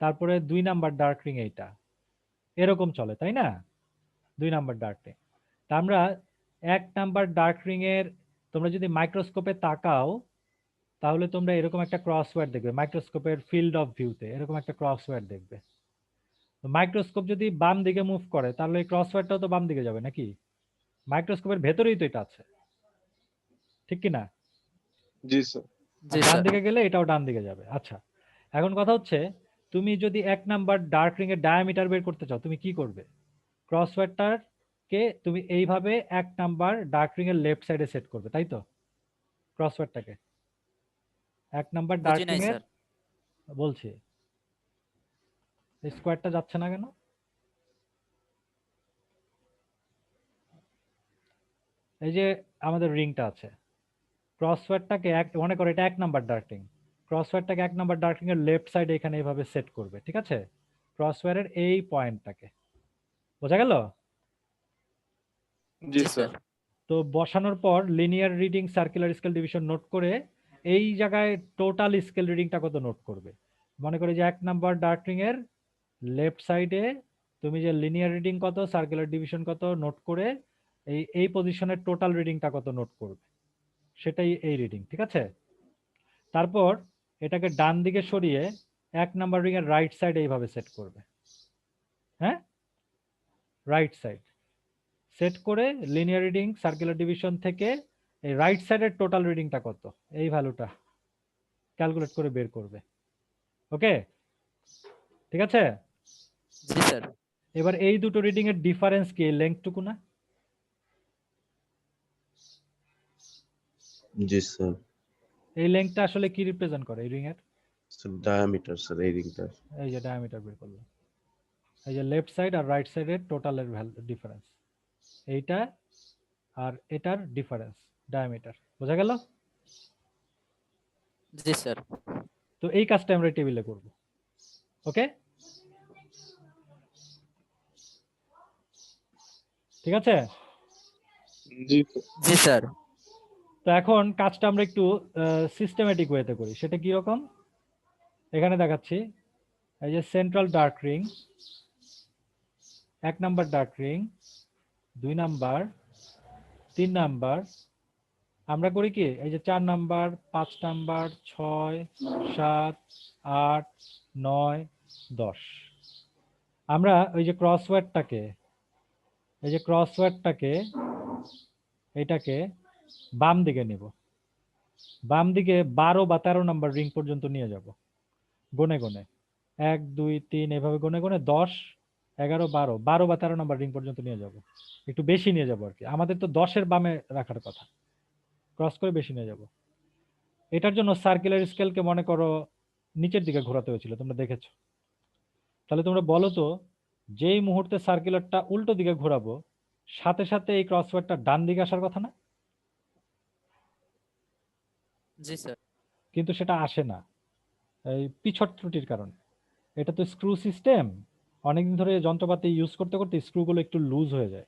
তারপরে 2 নাম্বার ডার্ক রিং এইটা, এরকম চলে, তাই না? 2 নাম্বার ডার্ক রিং। তা আমরা 1 নাম্বার ডার্ক রিং এর, তোমরা যদি মাইক্রোস্কোপে তাকাও তাহলে তোমরা এরকম একটা ক্রসওয়্যার দেখবে, মাইক্রোস্কোপের ফিল্ড অফ ভিউতে এরকম একটা ক্রসওয়্যার দেখবে। মাইক্রোস্কোপ যদি বাম দিকে মুভ করে তাহলে এই ক্রসওয়্যারটাও তো বাম দিকে যাবে নাকি? মাইক্রোস্কোপের ভেতরেই তো এটা আছে, ঠিক কি না? জি স্যার। জি ডান স্যার। দিকে গেলে এটাও ডান দিকে যাবে। আচ্ছা, এখন কথা হচ্ছে তুমি যদি 1 নাম্বার ডার্ক রিং এর ডায়ামিটার বের করতে চাও তুমি কি করবে? ক্রসওয়্যারটাকে তুমি এইভাবে 1 নাম্বার ডার্ক রিং এর লেফট সাইডে সেট করবে, তাই তো? ক্রসওয়্যারটাকে 1 নাম্বার বুঝি ডার্ক নাই রিং এর স্যার। বলছি, এই স্কোয়ারটা যাচ্ছে না কেন? এই যে আমাদের রিংটা আছে, ক্রসওয়্যারটাকে মনে করো এটা 1 নাম্বার ডার্ক রিং, ক্রসওয়্যারটাকে 1 নাম্বার ডার্ক রিং এর লেফট সাইডে এখানে এইভাবে সেট করবে, ঠিক আছে? ক্রসওয়্যারের এই পয়েন্টটাকে, বোঝা গেল? জি জি স্যার। স্যার। তো বসানোর পর linear reading circular scale division note করে এই জায়গায় টোটাল স্কেল রিডিংটা কত নোট করবে। মনে করে যে 1 নাম্বার ডার্ক রিং এর লেফট সাইডে তুমি যে লিনিয়ার রিডিং কত, সার্কুলার ডিভিশন কত নোট করে এই পজিশনের টোটাল রিডিংটা কত নোট করবে, সেটাই এই রিডিং, ঠিক আছে? তারপর এটাকে ডান দিকে সরিয়ে 1 নাম্বার রিং এর রাইট সাইড এইভাবে সেট করবে। হ্যাঁ, রাইট সাইড সেট করে লিনিয়ার রিডিং সার্কুলার ডিভিশন থেকে এই রাইট সাইডের টোটাল রিডিংটা কত এই ভ্যালুটা ক্যালকুলেট করে বের করবে। ওকে, ঠিক আছে? জি স্যার। এবার এই দুটো রিডিং এর ডিফারেন্স কি? লেংথটুকু না? জি স্যার। এই লেংথটা আসলে কি রিপ্রেজেন্ট করে এই রিং এর? স্যার ডায়ামিটার স্যার এই রিংটার। এই যে ডায়ামিটার বের করলাম, এই যে লেফট সাইড আর রাইট সাইডের টোটালের ডিফারেন্স, এইটা আর এটার ডিফারেন্স ডায়ামিটার, বোঝা গেল? জি স্যার। তো এই কাজটা আমরা টেবিলে করব। ওকে, ঠিক আছে? জি স্যার। জি স্যার। তো এখন কাজটা আমরা একটু সিস্টেমেটিক ওয়েতে করি। সেটা কি রকম? এখানে দেখাচ্ছি, এই যে central dark ring, 1 number dark ring, 2 number, 3 number, আমরা করি কি এই যে 4 নাম্বার, 5 নাম্বার, 6, 7, 8, 9, 10, আমরা ওই যে ক্রসওয়্যারটাকে এটাকে বাম দিকে নিব, বাম দিকে 12 বা 13 নাম্বার রিং পর্যন্ত নিয়ে যাব গনে গনে, 1 2 3 এভাবে গনে গনে 10 11 12 12 বা 13 নাম্বার রিং পর্যন্ত নিয়ে যাব, একটু বেশি নিয়ে যাব আর কি, আমাদের তো 10 এর বামে রাখার কথা, ক্রস করে বেশি নিয়ে যাব। এটার জন্য সার্কুলার স্কেলকে মনে করো নিচের দিকে ঘোরাতে হয়েছিল, তোমরা দেখেছো। তাহলে তোমরা বলো তো, যেই মুহূর্তে সার্কুলারটা উল্টো দিকে ঘোরাবো সাথে সাথে এই ক্রসওয়্যারটা ডান দিকে আসার কথা না? জি স্যার। কিন্তু সেটা আসে না, এই পিছট ত্রুটির কারণে। এটা তো স্ক্রু সিস্টেম, অনেকদিন ধরে যন্ত্রপাতি ইউজ করতে করতে স্ক্রুগুলো একটু লুজ হয়ে যায়,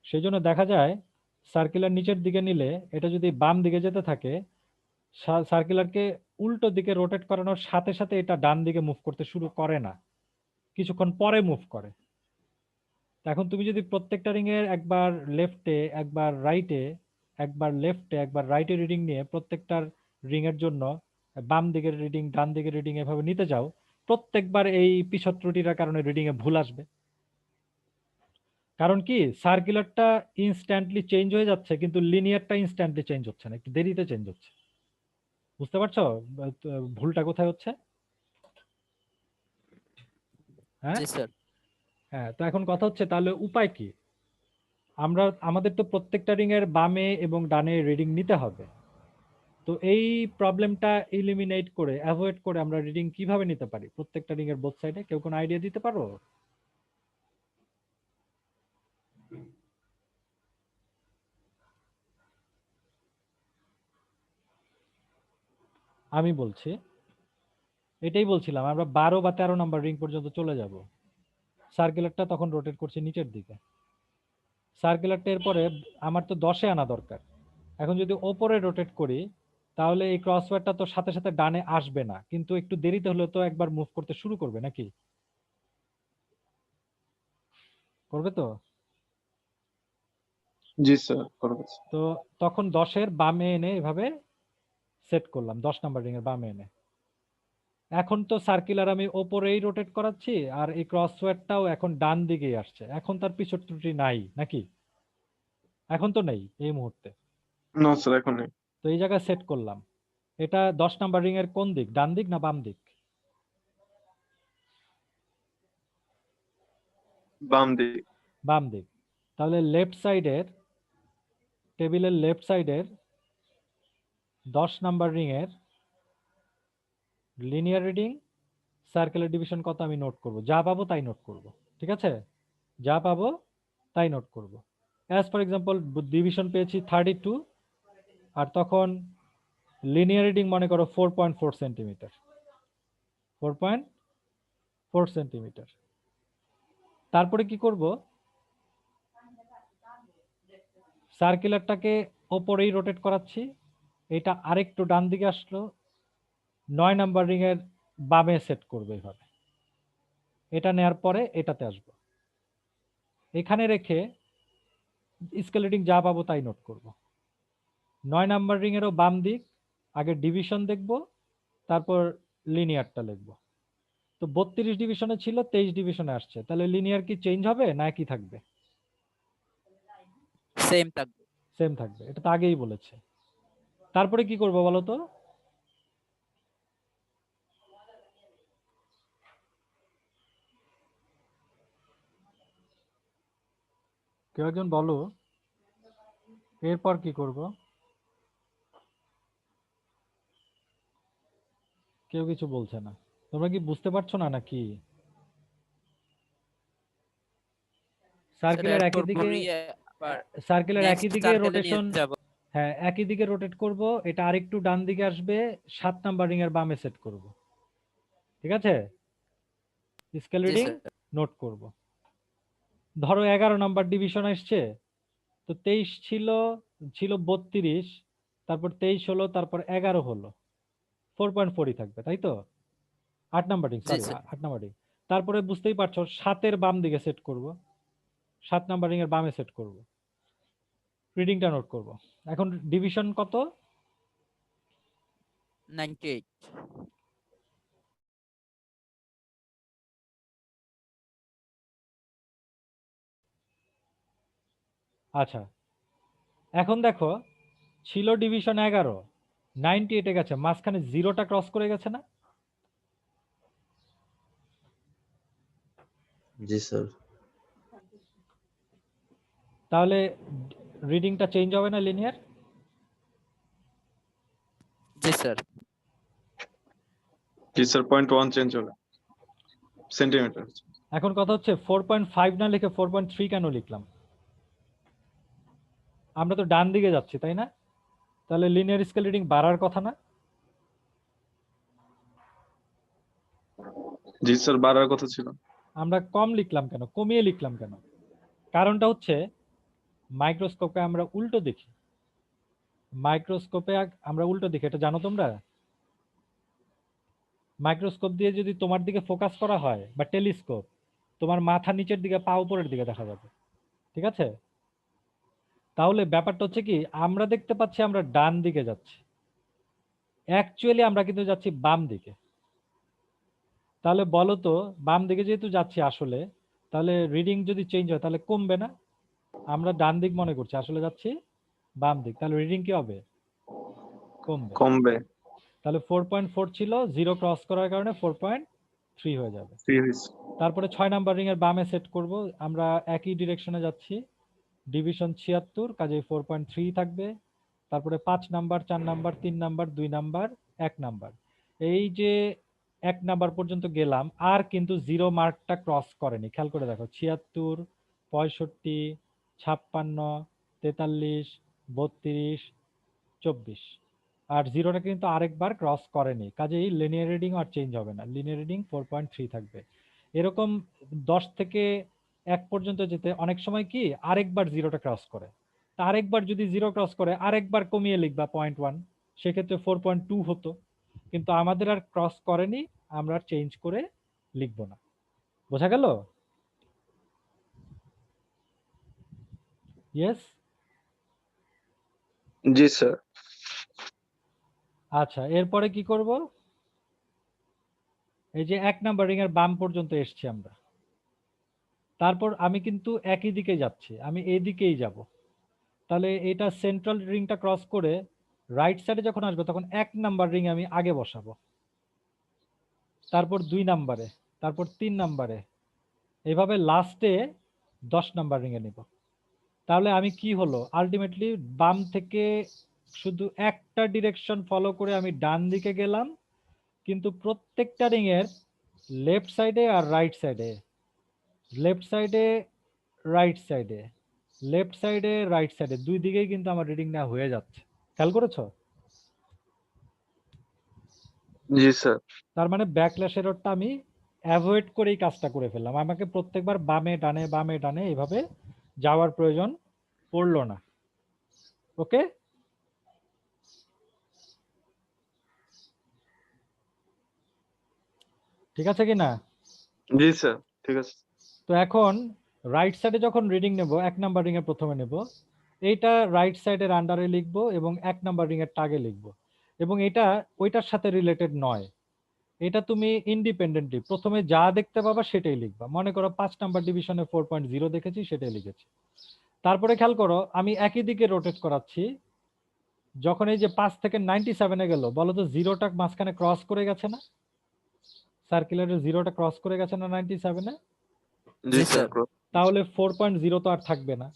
সেই জন্য দেখা যায় সার্কুলার নিচের দিকে নিলে এটা যদি বাম দিকে যেতে থাকে, সার্কুলারকে উল্টো দিকে রোটেট করানোর সাথে সাথে এটা ডান দিকে মুভ করতে শুরু করে না, কিছুক্ষণ পরে মুভ করে। এখন তুমি যদি প্রত্যেকটা রিং এর একবার লেফটে একবার রাইটে একবার লেফটে একবার রাইটে রিডিং নিয়ে প্রত্যেকটার রিং এর জন্য বাম দিকের রিডিং ডান দিকের রিডিং এভাবে নিতে যাও, প্রত্যেকবার এই পিছট ত্রুটির কারণে রিডিং এ ভুল আসবে। কারণ কি, সার্কুলারটা ইনস্ট্যান্টলি চেঞ্জ হয়ে যাচ্ছে কিন্তু লিনিয়ারটা ইনস্ট্যান্টলি চেঞ্জ হচ্ছে না, একটু দেরিতে চেঞ্জ হচ্ছে। বুঝতে পারছো ভুলটা কোথায় হচ্ছে? হ্যাঁ, জি স্যার। হ্যাঁ। তো এখন কথা হচ্ছে তাহলে উপায় কি? আমাদের তো প্রত্যেকটা রিং এর বামে এবং ডানে রিডিং নিতে হবে। তো এই প্রবলেমটা ইলিমিনেট করে অ্যাভয়েড করে আমরা রিডিং কিভাবে নিতে পারি প্রত্যেকটা রিং এর বোথ সাইডে? কেউ কোনো আইডিয়া দিতে পারো? আমি বলছি, এটাই বলছিলাম, আমরা 12 বা 13 নাম্বার রিং পর্যন্ত চলে যাব, সার্কুলারটা তখন রোটেট করছে নিচের দিকে, সার্কুলারটা এরপরে আমার তো 10-এ আনা দরকার। এখন যদি ওপরে রোটেট করি তাহলে এই ক্রসওয়্যারটা তো সাথে সাথে ডানে আসবে না, কিন্তু একটু দেরিতে হলেও তো একবার মুভ করতে শুরু করবে নাকি? করবে তো? জি স্যার করবে। তো তখন 10-এর বামে এনে এভাবে সেট করলাম, 10 নাম্বার রিং এর বামে এনে। এখন তো সার্কুলার আমি ওপরেই রোটেট করাচ্ছি আর এই ক্রসওয়্যারটাও এখন ডান দিকেই আসছে, এখন তার পিছট ত্রুটি নাই নাকি? এখন তো নেই এই মুহূর্তে। না স্যার এখন নেই। তো এই জায়গায় সেট করলাম, এটা 10 নাম্বার রিং এর কোন দিক, ডান দিক না বাম দিক? বাম দিক। বাম দিক। তাহলে লেফট সাইডের, টেবিলের লেফট সাইডের 10 নাম্বার রিং এর লিনিয়ার রিডিং, সার্কেলের ডিভিশন কত আমি নোট করব, যা পাবো তাই নোট করব। ঠিক আছে, যা পাবো তাই নোট করব। অ্যাজ ফর এক্সাম্পল ডিভিশন পেয়েছি 32, আর তখন লিনিয়ার রিডিং মনে করো 4.4 সেন্টিমিটার, 4.4 সেন্টিমিটার। তারপরে কি করব, সার্কুলারটাকে ওপরেই রোটেট করাচ্ছি, এটা আরেকটু ডান দিকে আসলো, 9 নাম্বার রিং এর বামে সেট করবো এইভাবে। এটা নেয়ার পরে এটাতে আসবো, এখানে রেখে স্কেল রিডিং যা পাবো তাই নোট করব। 9 নাম্বার রিং এরও বাম দিক, আগে ডিভিশন দেখব, তারপর লিনিয়ারটা লিখব। তো 32 ডিভিশনে ছিল, 23 ডিভিশনে আসছে, তাহলে লিনিয়ার কি চেঞ্জ হবে না একই থাকবে? সেম থাকবে। সেম থাকবে, এটা তো আগেই বলেছে। তারপরে কি করব বলো তো? কেউ একজন বলো এরপর কি করব? কেউ কিছু বলছে না। তোমরা কি বুঝতে পারছো না নাকি? সার্কেলের একই দিকে, সার্কেলের একই দিকে রোটেশন, হ্যাঁ একই দিকে রোটেট করব, এটা আরেকটু ডান দিকে আসবে, 7 নাম্বার রিং এর বামে সেট করব। ঠিক আছে, স্কেল রিডিং নোট করব। ধরো 11 নাম্বার ডিভিশন আসছে, তো 23 ছিল, 32, তারপর 23 হলো, তারপর 11 হলো, 4.4ই থাকবে, তাই তো? 8 number ring, sorry 8 number ring. তারপরে বুঝতেই পারছো 7-এর বাম দিকে সেট করব, 7 নাম্বার রিং এর বামে সেট করব, রিডিংটা নোট করব। এখন ডিভিশন কত? 98। আচ্ছা, এখন দেখো ছিল ডিভিশন 11, 98 গেছে, মাঝখানে জিরোটা ক্রস করে গেছে না? জি স্যার। তাহলে রিডিংটা চেঞ্জ হবে না লিনিয়ার? জি স্যার। জি স্যার, 0.1 চেঞ্জ হবে সেন্টিমিটার। এখন কথা হচ্ছে 4.5 না লিখে 4.3 কেন লিখলাম? আমরা তো ডান দিকে যাচ্ছি, তাই না? তাহলে লিনিয়ার স্কেল রিডিং বাড়ার কথা না? জি স্যার, বাড়ার কথা ছিল। আমরা কম লিখলাম কেন, কমিয়ে লিখলাম কেন? কারণটা হচ্ছে মাইক্রোস্কোপে আমরা উল্টো দেখি, মাইক্রোস্কোপে আমরা উল্টো দেখি, এটা জানো তোমরা? মাইক্রোস্কোপ দিয়ে যদি তোমার দিকে ফোকাস করা হয় বা টেলিস্কোপ, তোমার মাথা নিচের দিকে, পা উপরের দিকে দেখা যাবে। ঠিক আছে, তাহলে ব্যাপারটা হচ্ছে কি, আমরা দেখতে পাচ্ছি আমরা ডান দিকে যাচ্ছি, অ্যাকচুয়ালি আমরা কিন্তু যাচ্ছি বাম দিকে। তাহলে বলো তো, বাম দিকে যেহেতু যাচ্ছি আসলে, তাহলে রিডিং যদি চেঞ্জ হয় তাহলে কমবে না? আমরা ডান দিক মনে করছি, আসলে যাচ্ছি বাম দিক, তাহলে রিডিং কি হবে? কমবে। কমবে। তাহলে 4.4 ছিল, 0 ক্রস করার কারণে 4.3 হয়ে যাবে। তারপরে 6 নাম্বার রিং এর বামে সেট করব, আমরা একই ডিরেকশনে যাচ্ছি, ডিভিশন 76, কাজেই 4.3 থাকবে। তারপরে 5 number, 4 number, 3 number, 2 number, 1 number, এই যে 1 নাম্বার পর্যন্ত গেলাম, আর কিন্তু 0 মার্কটা ক্রস করেনি। খেয়াল করে দেখো, 76, 65, 56, 43, 32, 24, আর 0টা কিন্তু আরেকবার ক্রস করেনি, কাজেই লিনিয়ার রিডিং আর চেঞ্জ হবে না, লিনিয়ার রিডিং 4.3 থাকবে। এরকম 10 থেকে 1 পর্যন্ত যেতে অনেক সময় কি আরেকবার 0টা ক্রস করে, তা আরেকবার যদি 0 ক্রস করে আরেকবার কমিয়ে লিখবা 0.1, সেক্ষেত্রে 4.2 হতো, কিন্তু আমাদের আর ক্রস করেনি, আমরা চেঞ্জ করে লিখবো না। বোঝা গেল? ইয়েস। জি স্যার। আচ্ছা, এরপরে কি করব? এই যে 1 নাম্বার রিং এর বাম পর্যন্ত এসছি আমরা, তারপর আমি কিন্তু একই দিকে যাচ্ছি, আমি এই দিকেই যাব, তাহলে এটা সেন্ট্রাল রিংটা ক্রস করে রাইট সাইডে যখন আসবে তখন 1 নাম্বার রিং আমি আগে বসাবো, তারপর 2 নাম্বারে, তারপর 3 নাম্বারে, এইভাবে লাস্টে 10 নাম্বার রিং এ নিব। তাহলে আমি কি হলো আলটিমেটলি বাম থেকে শুধু একটা ডিরেকশন ফলো করে আমি ডান দিকে গেলাম, কিন্তু প্রত্যেকটা রিং এর লেফট সাইডে আর রাইট সাইডে, লেফট সাইডে রাইট সাইডে, লেফট সাইডে রাইট সাইডে, দুই দিকেই কিন্তু আমার রিডিং নেওয়া হয়ে যাচ্ছে। খেয়াল করেছো? জি স্যার। তার মানে ব্যাকল্যাশ এররটা আমি অ্যাভয়েড করেই কাজটা করে ফেললাম, আমাকে প্রত্যেকবার বামে ডানে এইভাবে যাওয়ার প্রয়োজন পড়লো না। ওকে, ঠিক আছে কি না? জি স্যার, ঠিক আছে। তো এখন রাইট সাইডে যখন রিডিং নেব 1 নাম্বার রিং এর প্রথমে নেব, এইটা রাইট সাইডের আন্ডারে লিখব এবং 1 নাম্বার রিং এর টাগে লিখব, এবং এটা ওইটার সাথে রিলেটেড নয়, এটা তুমি ইন্ডিপেন্ডেন্টলি প্রথমে যা দেখতে পাবা সেটাই লিখবা। মনে করো 5 নাম্বার ডিভিশনে 4.0 দেখেছি, সেটাই লিখেছি। তারপরে খেয়াল করো আমি একই দিকে রোটেট করাচ্ছি, যখন এই যে 5 থেকে 97 এ গেল, বলো তো জিরোটা মাঝখানে ক্রস করে গেছে না? সার্কুলারের জিরোটা ক্রস করে গেছে না 97 এ? জি জি স্যার। স্যার। তাহলে 4.0 তো আর থাকবে না,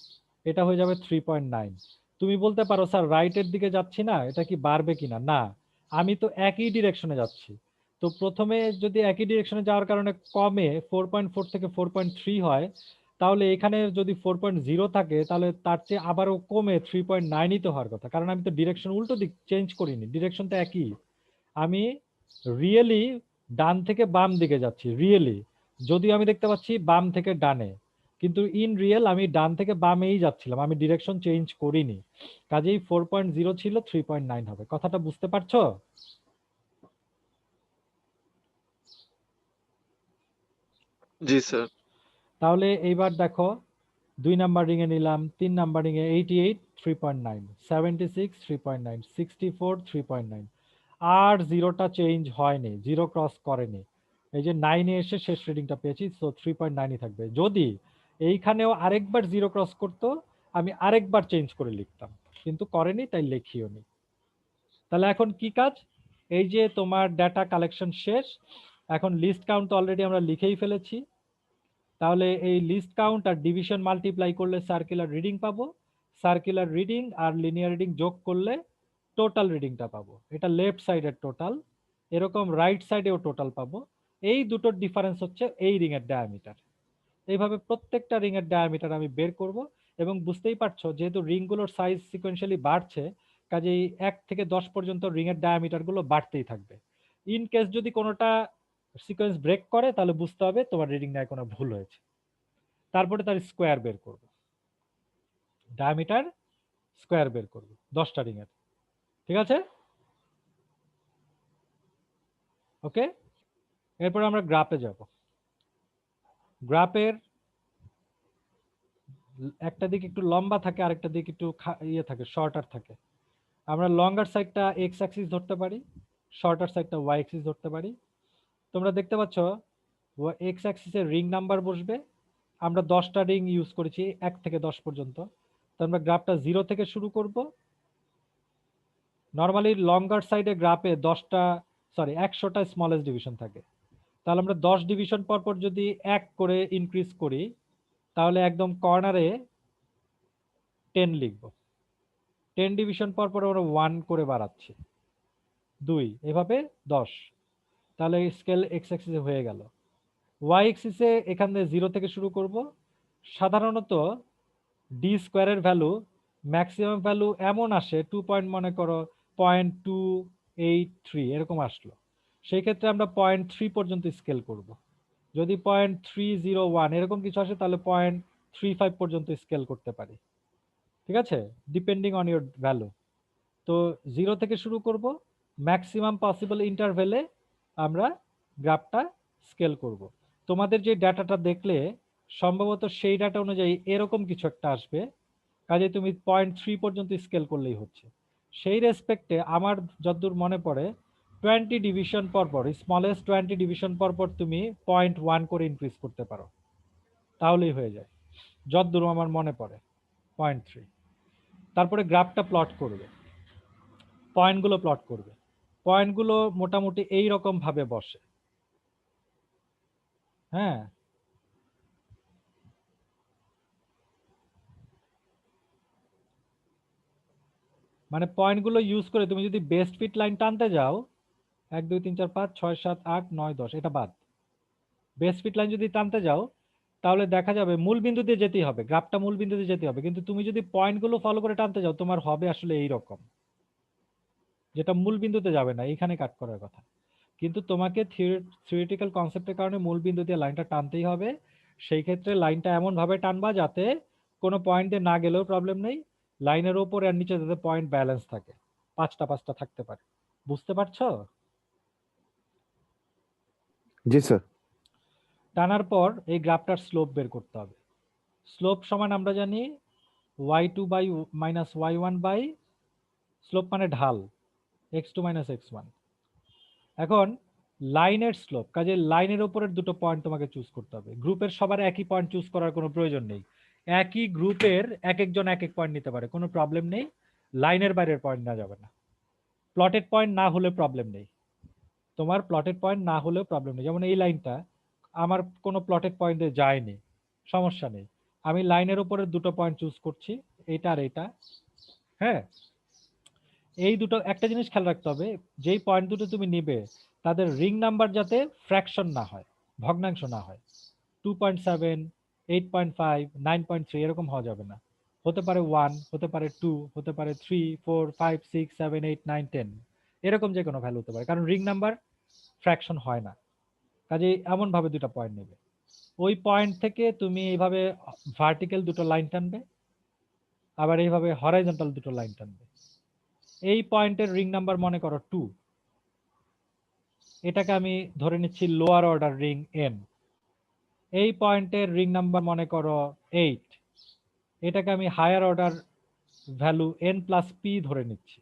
এটা হয়ে যাবে 3.9। তুমি বলতে পারো স্যার রাইটের দিকে যাচ্ছি না, এটা কি বাড়বে কিনা? না, আমি তো একই ডিরেকশনে যাচ্ছি। তো প্রথমে যদি একই ডিরেকশনে যাওয়ার কারণে কমে 4.4 থেকে 4.3 হয়, তাহলে এখানে যদি 4.0 থাকে তাহলে তার চেয়ে আবারও কমে 3.9ই তো হওয়ার কথা, কারণ আমি তো ডিরেকশন উল্টো দিক চেঞ্জ করিনি, ডিরেকশন তো একই। আমি রিয়েলি ডান থেকে বাম দিকে যাচ্ছি, রিয়েলি যদিও আমি দেখতে পাচ্ছি বাম থেকে ডানে, কিন্তু ইন রিয়েল আমি ডান থেকে বামেই যাচ্ছিলাম, আমি ডিরেকশন চেঞ্জ করিনি। কাজেই 4.0 ছিল 3.9 হবে। কথাটা বুঝতে পারছো? জি স্যার। তাহলে এইবার দেখো 2 নাম্বার রিং এ নিলাম, 3 নাম্বার রিং এ 88 3.9, 76 3.9, 64 3.9, আর জিরোটা চেঞ্জ হয়নি, জিরো ক্রস করেনি, এই যে 9 এ এসে শেষ রিডিংটা পেয়েছি, সো 3.9ই থাকবে। যদি এইখানেও আরেকবার জিরো ক্রস করতো আমি আরেকবার চেঞ্জ করে লিখতাম, কিন্তু করেনি তাই লিখিও নি। তাহলে এখন কি কাজ? এই যে তোমার ডাটা কালেকশন শেষ, এখন লিস্ট কাউন্ট অলরেডি আমরা লিখেই ফেলেছি, তাহলে এই লিস্ট কাউন্ট আর ডিভিশন মাল্টিপ্লাই করলে সার্কুলার রিডিং পাবো, সার্কুলার রিডিং আর লিনিয়ার রিডিং যোগ করলে টোটাল রিডিংটা পাবো। এটা লেফট সাইডের টোটাল, এরকম রাইট সাইডেও টোটাল পাবো। এই দুটোর ডিফারেন্স হচ্ছে এই রিং এর ডায়ামিটার। এইভাবে প্রত্যেকটা রিং এর ডায়ামিটার আমি বের করব, এবং বুঝতেই পারছো যেহেতু রিংগুলোর সাইজ সিকোয়েন্সিয়ালি বাড়ছে, কাজেই 1 থেকে 10 পর্যন্ত রিং এর ডায়ামিটার গুলো বাড়তেই থাকবে। ইন কেস যদি কোনোটা সিকোয়েন্স ব্রেক করে তাহলে বুঝতে হবে তোমার রিডিং নেয় কোনো ভুল হয়েছে। তারপরে তার স্কোয়ার বের করব, ডায়ামিটার স্কোয়ার বের করব 10টা রিং এর। ঠিক আছে? ওকে, এরপর আমরা গ্রাফে যাব। গ্রাফের একটা দিক একটু লম্বা থাকে, আরেকটা দিক একটু ইয়ে থাকে, শর্টার থাকে। আমরা লঙ্গার সাইডটা এক্স অ্যাক্সিস ধরতে পারি, শর্টার সাইডটা ওয়াই অ্যাক্সিস ধরতে পারি। তোমরা দেখতে পাচ্ছ এক্স অ্যাক্সিসে রিং নাম্বার বসবে, আমরা 10টা রিং ইউজ করেছি 1 থেকে 10 পর্যন্ত। তো আমরা গ্রাফটা 0 থেকে শুরু করব। নর্মালি লঙ্গার সাইডে গ্রাফে 100টা স্মলেস্ট ডিভিশন থাকে, তাহলে আমরা 10 ডিভিশন পর পর যদি 1 করে ইনক্রিজ করি, তাহলে একদম কর্নারে 10 লিখব। 10 ডিভিশন পর পর আমরা 1 করে বাড়াচ্ছি, 2, এভাবে 10। তাহলে স্কেল এক্স অ্যাক্সিসে হয়ে গেল। ওয়াই অ্যাক্সিসে এখান থেকে 0 থেকে শুরু করব। সাধারণত ডি স্কোয়ারের ভ্যালু ম্যাক্সিমাম ভ্যালু এমন আসে 2 পয়েন্ট, মনে করো 0.283 এরকম আসলো, সেই ক্ষেত্রে আমরা 0.3 পর্যন্ত স্কেল করব। যদি 0.301 এরকম কিছু আসে তাহলে 0.35 পর্যন্ত স্কেল করতে পারি। ঠিক আছে, ডিপেন্ডিং অন ইউর ভ্যালু। তো 0 থেকে শুরু করব, ম্যাক্সিমাম পসিবল ইন্টারভেলে আমরা গ্রাফটা স্কেল করব। তোমাদের যে ডাটাটা দেখলে সম্ভবত সেই ডাটা অনুযায়ী এরকম কিছু একটা আসবে, কাজে তুমি 0.3 পর্যন্ত স্কেল করলেই হচ্ছে। সেই রেসপেক্টে আমার যতদূর মনে পড়ে 20 ডিভিশন পরপর, স্মলেস্ট 20 ডিভিশন পরপর তুমি 0.1 করে ইনক্রিজ করতে পারো, তাহলেই হয়ে যায়, যতদূর আমার মনে পড়ে 0.3। তারপরে গ্রাফটা প্লট করবে। পয়েন্টগুলো প্লট করবে। পয়েন্টগুলো মোটামুটি এই রকম ভাবে বসে। হ্যাঁ, মানে পয়েন্টগুলো ইউজ করে তুমি যদি বেস্ট ফিট লাইন টানতে যাও 1 2 3 4 5 6 7 8 9 10 এটা বাদ, বেস্ট ফিট লাইন যদি টানতে যাও তাহলে দেখা যাবে মূল বিন্দু দিয়ে যেতেই হবে, গ্রাফটা মূল বিন্দু দিয়ে যেতে হবে, কিন্তু তুমি যদি পয়েন্টগুলো ফলো করে টানতে যাও তোমার হবে আসলে এই রকম, যেটা মূল বিন্দুতে যাবে না, এখানে কাট করার কথা। কিন্তু তোমাকে থিওরিটিক্যাল কনসেপ্টের কারণে মূল বিন্দু দিয়ে লাইনটা টানতেই হবে। সেই ক্ষেত্রে লাইনটা এমন ভাবে টানবা যাতে কোনো পয়েন্ট দিয়ে না গেলেও প্রবলেম নেই, লাইনের ওপর আর নিচে যাতে পয়েন্ট ব্যালেন্স থাকে, পাঁচটা পাঁচটা থাকতে পারে। বুঝতে পারছো? জি স্যার। টানার পর এই গ্রাফটার স্লোপ বের করতে হবে। স্লোপ সমান আমরা জানি y2 by minus y1 by, slope মানে ঢাল, x2 মাইনাস x1। এখন লাইনের স্লোপ, কাজে লাইনের উপরের দুটো পয়েন্ট তোমাকে চুজ করতে হবে। গ্রুপের সবার একই পয়েন্ট চুজ করার কোনো প্রয়োজন নেই, একই গ্রুপের এক একজন এক এক পয়েন্ট নিতে পারে, কোনো প্রবলেম নেই। লাইনের বাইরের পয়েন্ট না যাবে না, প্লটেড পয়েন্ট না হলে প্রবলেম নেই, তোমার প্লটেড পয়েন্ট না হলেও প্রবলেম নেই। যেমন এই লাইনটা আমার কোনো প্লটেড পয়েন্টে যায়নি, সমস্যা নেই, আমি লাইনের উপরের দুটো পয়েন্ট চুজ করছি, এইটা আর এইটা। হ্যাঁ, এই দুটো একটা জিনিস খেয়াল রাখতে হবে, যেই পয়েন্ট দুটো তুমি নিবে তাদের রিং নাম্বার যাতে ফ্র্যাকশন না হয়, ভগ্নাংশ না হয়। 2.7, 8.5, 9.3 এরকম হওয়া যাবে না, হতে পারে 1, হতে পারে 2, হতে পারে 3, 4, 5, 6, 7, 8, 9, 10 এরকম যে কোনো ভ্যালু হতে পারে, কারণ রিং নাম্বার ফ্র্যাকশন হয় না। কাজে এমন ভাবে দুটো পয়েন্ট নেবে, ওই পয়েন্ট থেকে তুমি এইভাবে ভার্টিক্যাল দুটো লাইন টানবে, আবার এইভাবে হরাইজন্টাল দুটো লাইন টানবে। এই পয়েন্টের রিং নাম্বার মনে করো 2, এটাকে আমি ধরে নিচ্ছি লোয়ার অর্ডার রিং n। এই পয়েন্টের রিং নাম্বার মনে করো 8, এটাকে আমি higher order value n plus p ধরে নিচ্ছি।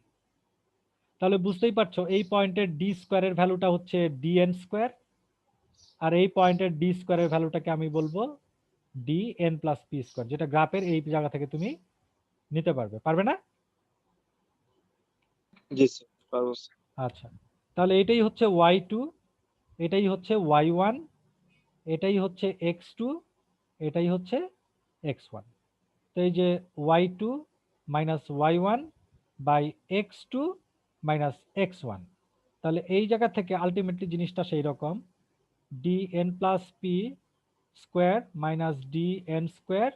তাহলে বুঝতেই পারছো এই পয়েন্টের ডি স্কোয়ারের ভ্যালুটা হচ্ছে dn স্কোয়ার, আর এই পয়েন্টের ডি স্কোয়ারের ভ্যালুটাকে আমি বলবো dn প্লাস p স্কোয়ার, যেটা গ্রাফের এই জায়গা থেকে তুমি নিতে পারবে, পারবে না? জি স্যার, পারবো স্যার। আচ্ছা, তাহলে এটাই হচ্ছে y2, এটাই হচ্ছে y1, এটাই হচ্ছে x2, এটাই হচ্ছে x1। তো এই যে y2 minus y1 by x2 minus x1, তাহলে এই জায়গা থেকে আলটিমেটলি জিনিসটা সেই রকম, dn plus p square minus dn square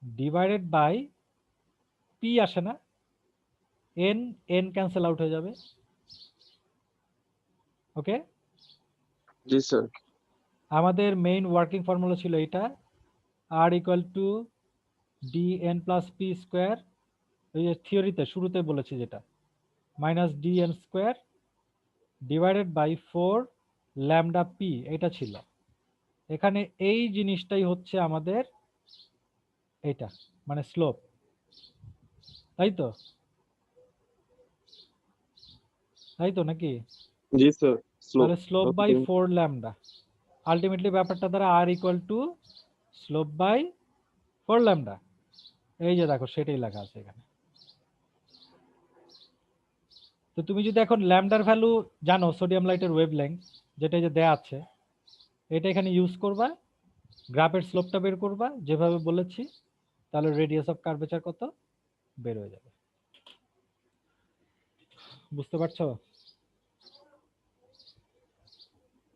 divided by p আসে না, n n ক্যান্সেল আউট হয়ে যাবে। ওকে, জি স্যার। আমাদের মেইন ওয়ার্কিং ফর্মুলা ছিল এটা, r equal to dn plus p square, ওই যে থিওরিতে শুরুতে বলেছি যেটা, minus dn square divided by 4 lambda p, এটা ছিল। এখানে এই জিনিসটাই হচ্ছে আমাদের এটা, মানে স্লোপ, তাই তো? তাই তো নাকি? জি স্যার। তাহলে স্লোপ বাই 4 ল্যামডা, আলটিমেটলি ব্যাপারটা দ্বারা r equal to slope by 4 lambda. এই যে দেখো সেটাই লেখা আছে এখানে। তো তুমি যদি এখন ল্যামডার ভ্যালু জানো, সোডিয়াম লাইটের ওয়েভলেংথ যেটা এই যে দেয়া আছে, এটা এখানে ইউজ করবা, গ্রাফের স্লোপটা বের করবা যেভাবে বলেছি, তাহলে রেডিয়াস অফ কার্ভেচার কত বের হয়ে যাবে। বুঝতে পারছো?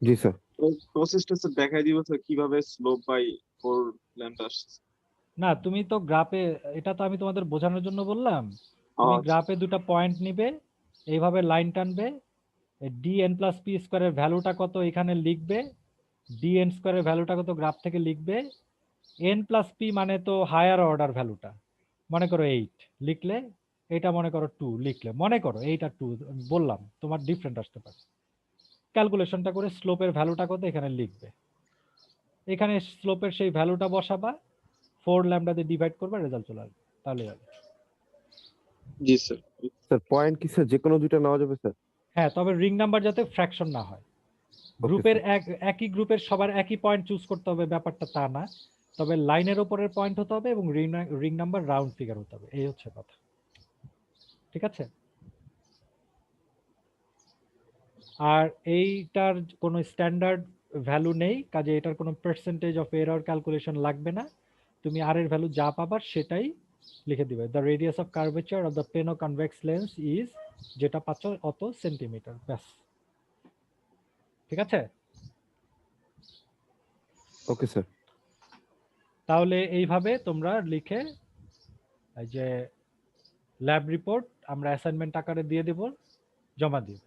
জি স্যার। প্রসেসটা স্যার দেখাই দিব স্যার কিভাবে স্লোপ বাই 4 ল্যাম্ডা আসছে। না, তুমি তো গ্রাফে, এটা তো আমি তোমাদের বোঝানোর জন্য বললাম, তুমি আচ্ছা। গ্রাফে দুটো পয়েন্ট নিবে, এইভাবে লাইন টানবে, dn প্লাস p স্কোয়ারের ভ্যালুটা কত এখানে লিখবে, dn স্কোয়ারের ভ্যালুটা কত গ্রাফ থেকে লিখবে, n প্লাস p মানে তো হায়ার অর্ডার ভ্যালুটা, মনে করো 8 লিখলে, এটা মনে করো 2 লিখলে, মনে করো এইটা 2 বললাম, তোমার ডিফারেন্ট আসতে পারে, ক্যালকুলেশনটা করে স্লোপের ভ্যালুটা কত এখানে লিখবে, এখানে স্লোপের সেই ভ্যালুটা বসাবা, 4 ল্যামডা দিয়ে ডিভাইড করবা, রেজাল্ট চলে আসবে, তাহলে হবে। জি স্যার। স্যার পয়েন্ট কি স্যার যে কোনো দুইটা নেওয়া যাবে স্যার? হ্যাঁ, তবে রিং নাম্বার যাতে ফ্র্যাকশন না হয়, গ্রুপের একই গ্রুপের সবার একই পয়েন্ট চুজ করতে হবে ব্যাপারটা তা না, তবে লাইনের উপরের পয়েন্ট হতে হবে এবং রিং নাম্বার রাউন্ড ফিগার হতে হবে, এই হচ্ছে কথা। ঠিক আছে? আর এইটার কোনো স্ট্যান্ডার্ড ভ্যালু নেই, কাজে এটার কোনো পার্সেন্টেজ অফ এরর ক্যালকুলেশন লাগবে না। তুমি আর এর ভ্যালু যা পাবার সেটাই লিখে দিবে। The radius of curvature of the plane of convex lens is, যেটা পাচ্ছ অত সেন্টিমিটার, ব্যাস। ঠিক আছে? Okay sir. তাহলে এইভাবে তোমরা লিখে এই যে ল্যাব রিপোর্ট আমরা অ্যাসাইনমেন্ট আকারে দিয়ে দেব, জমা দিবে।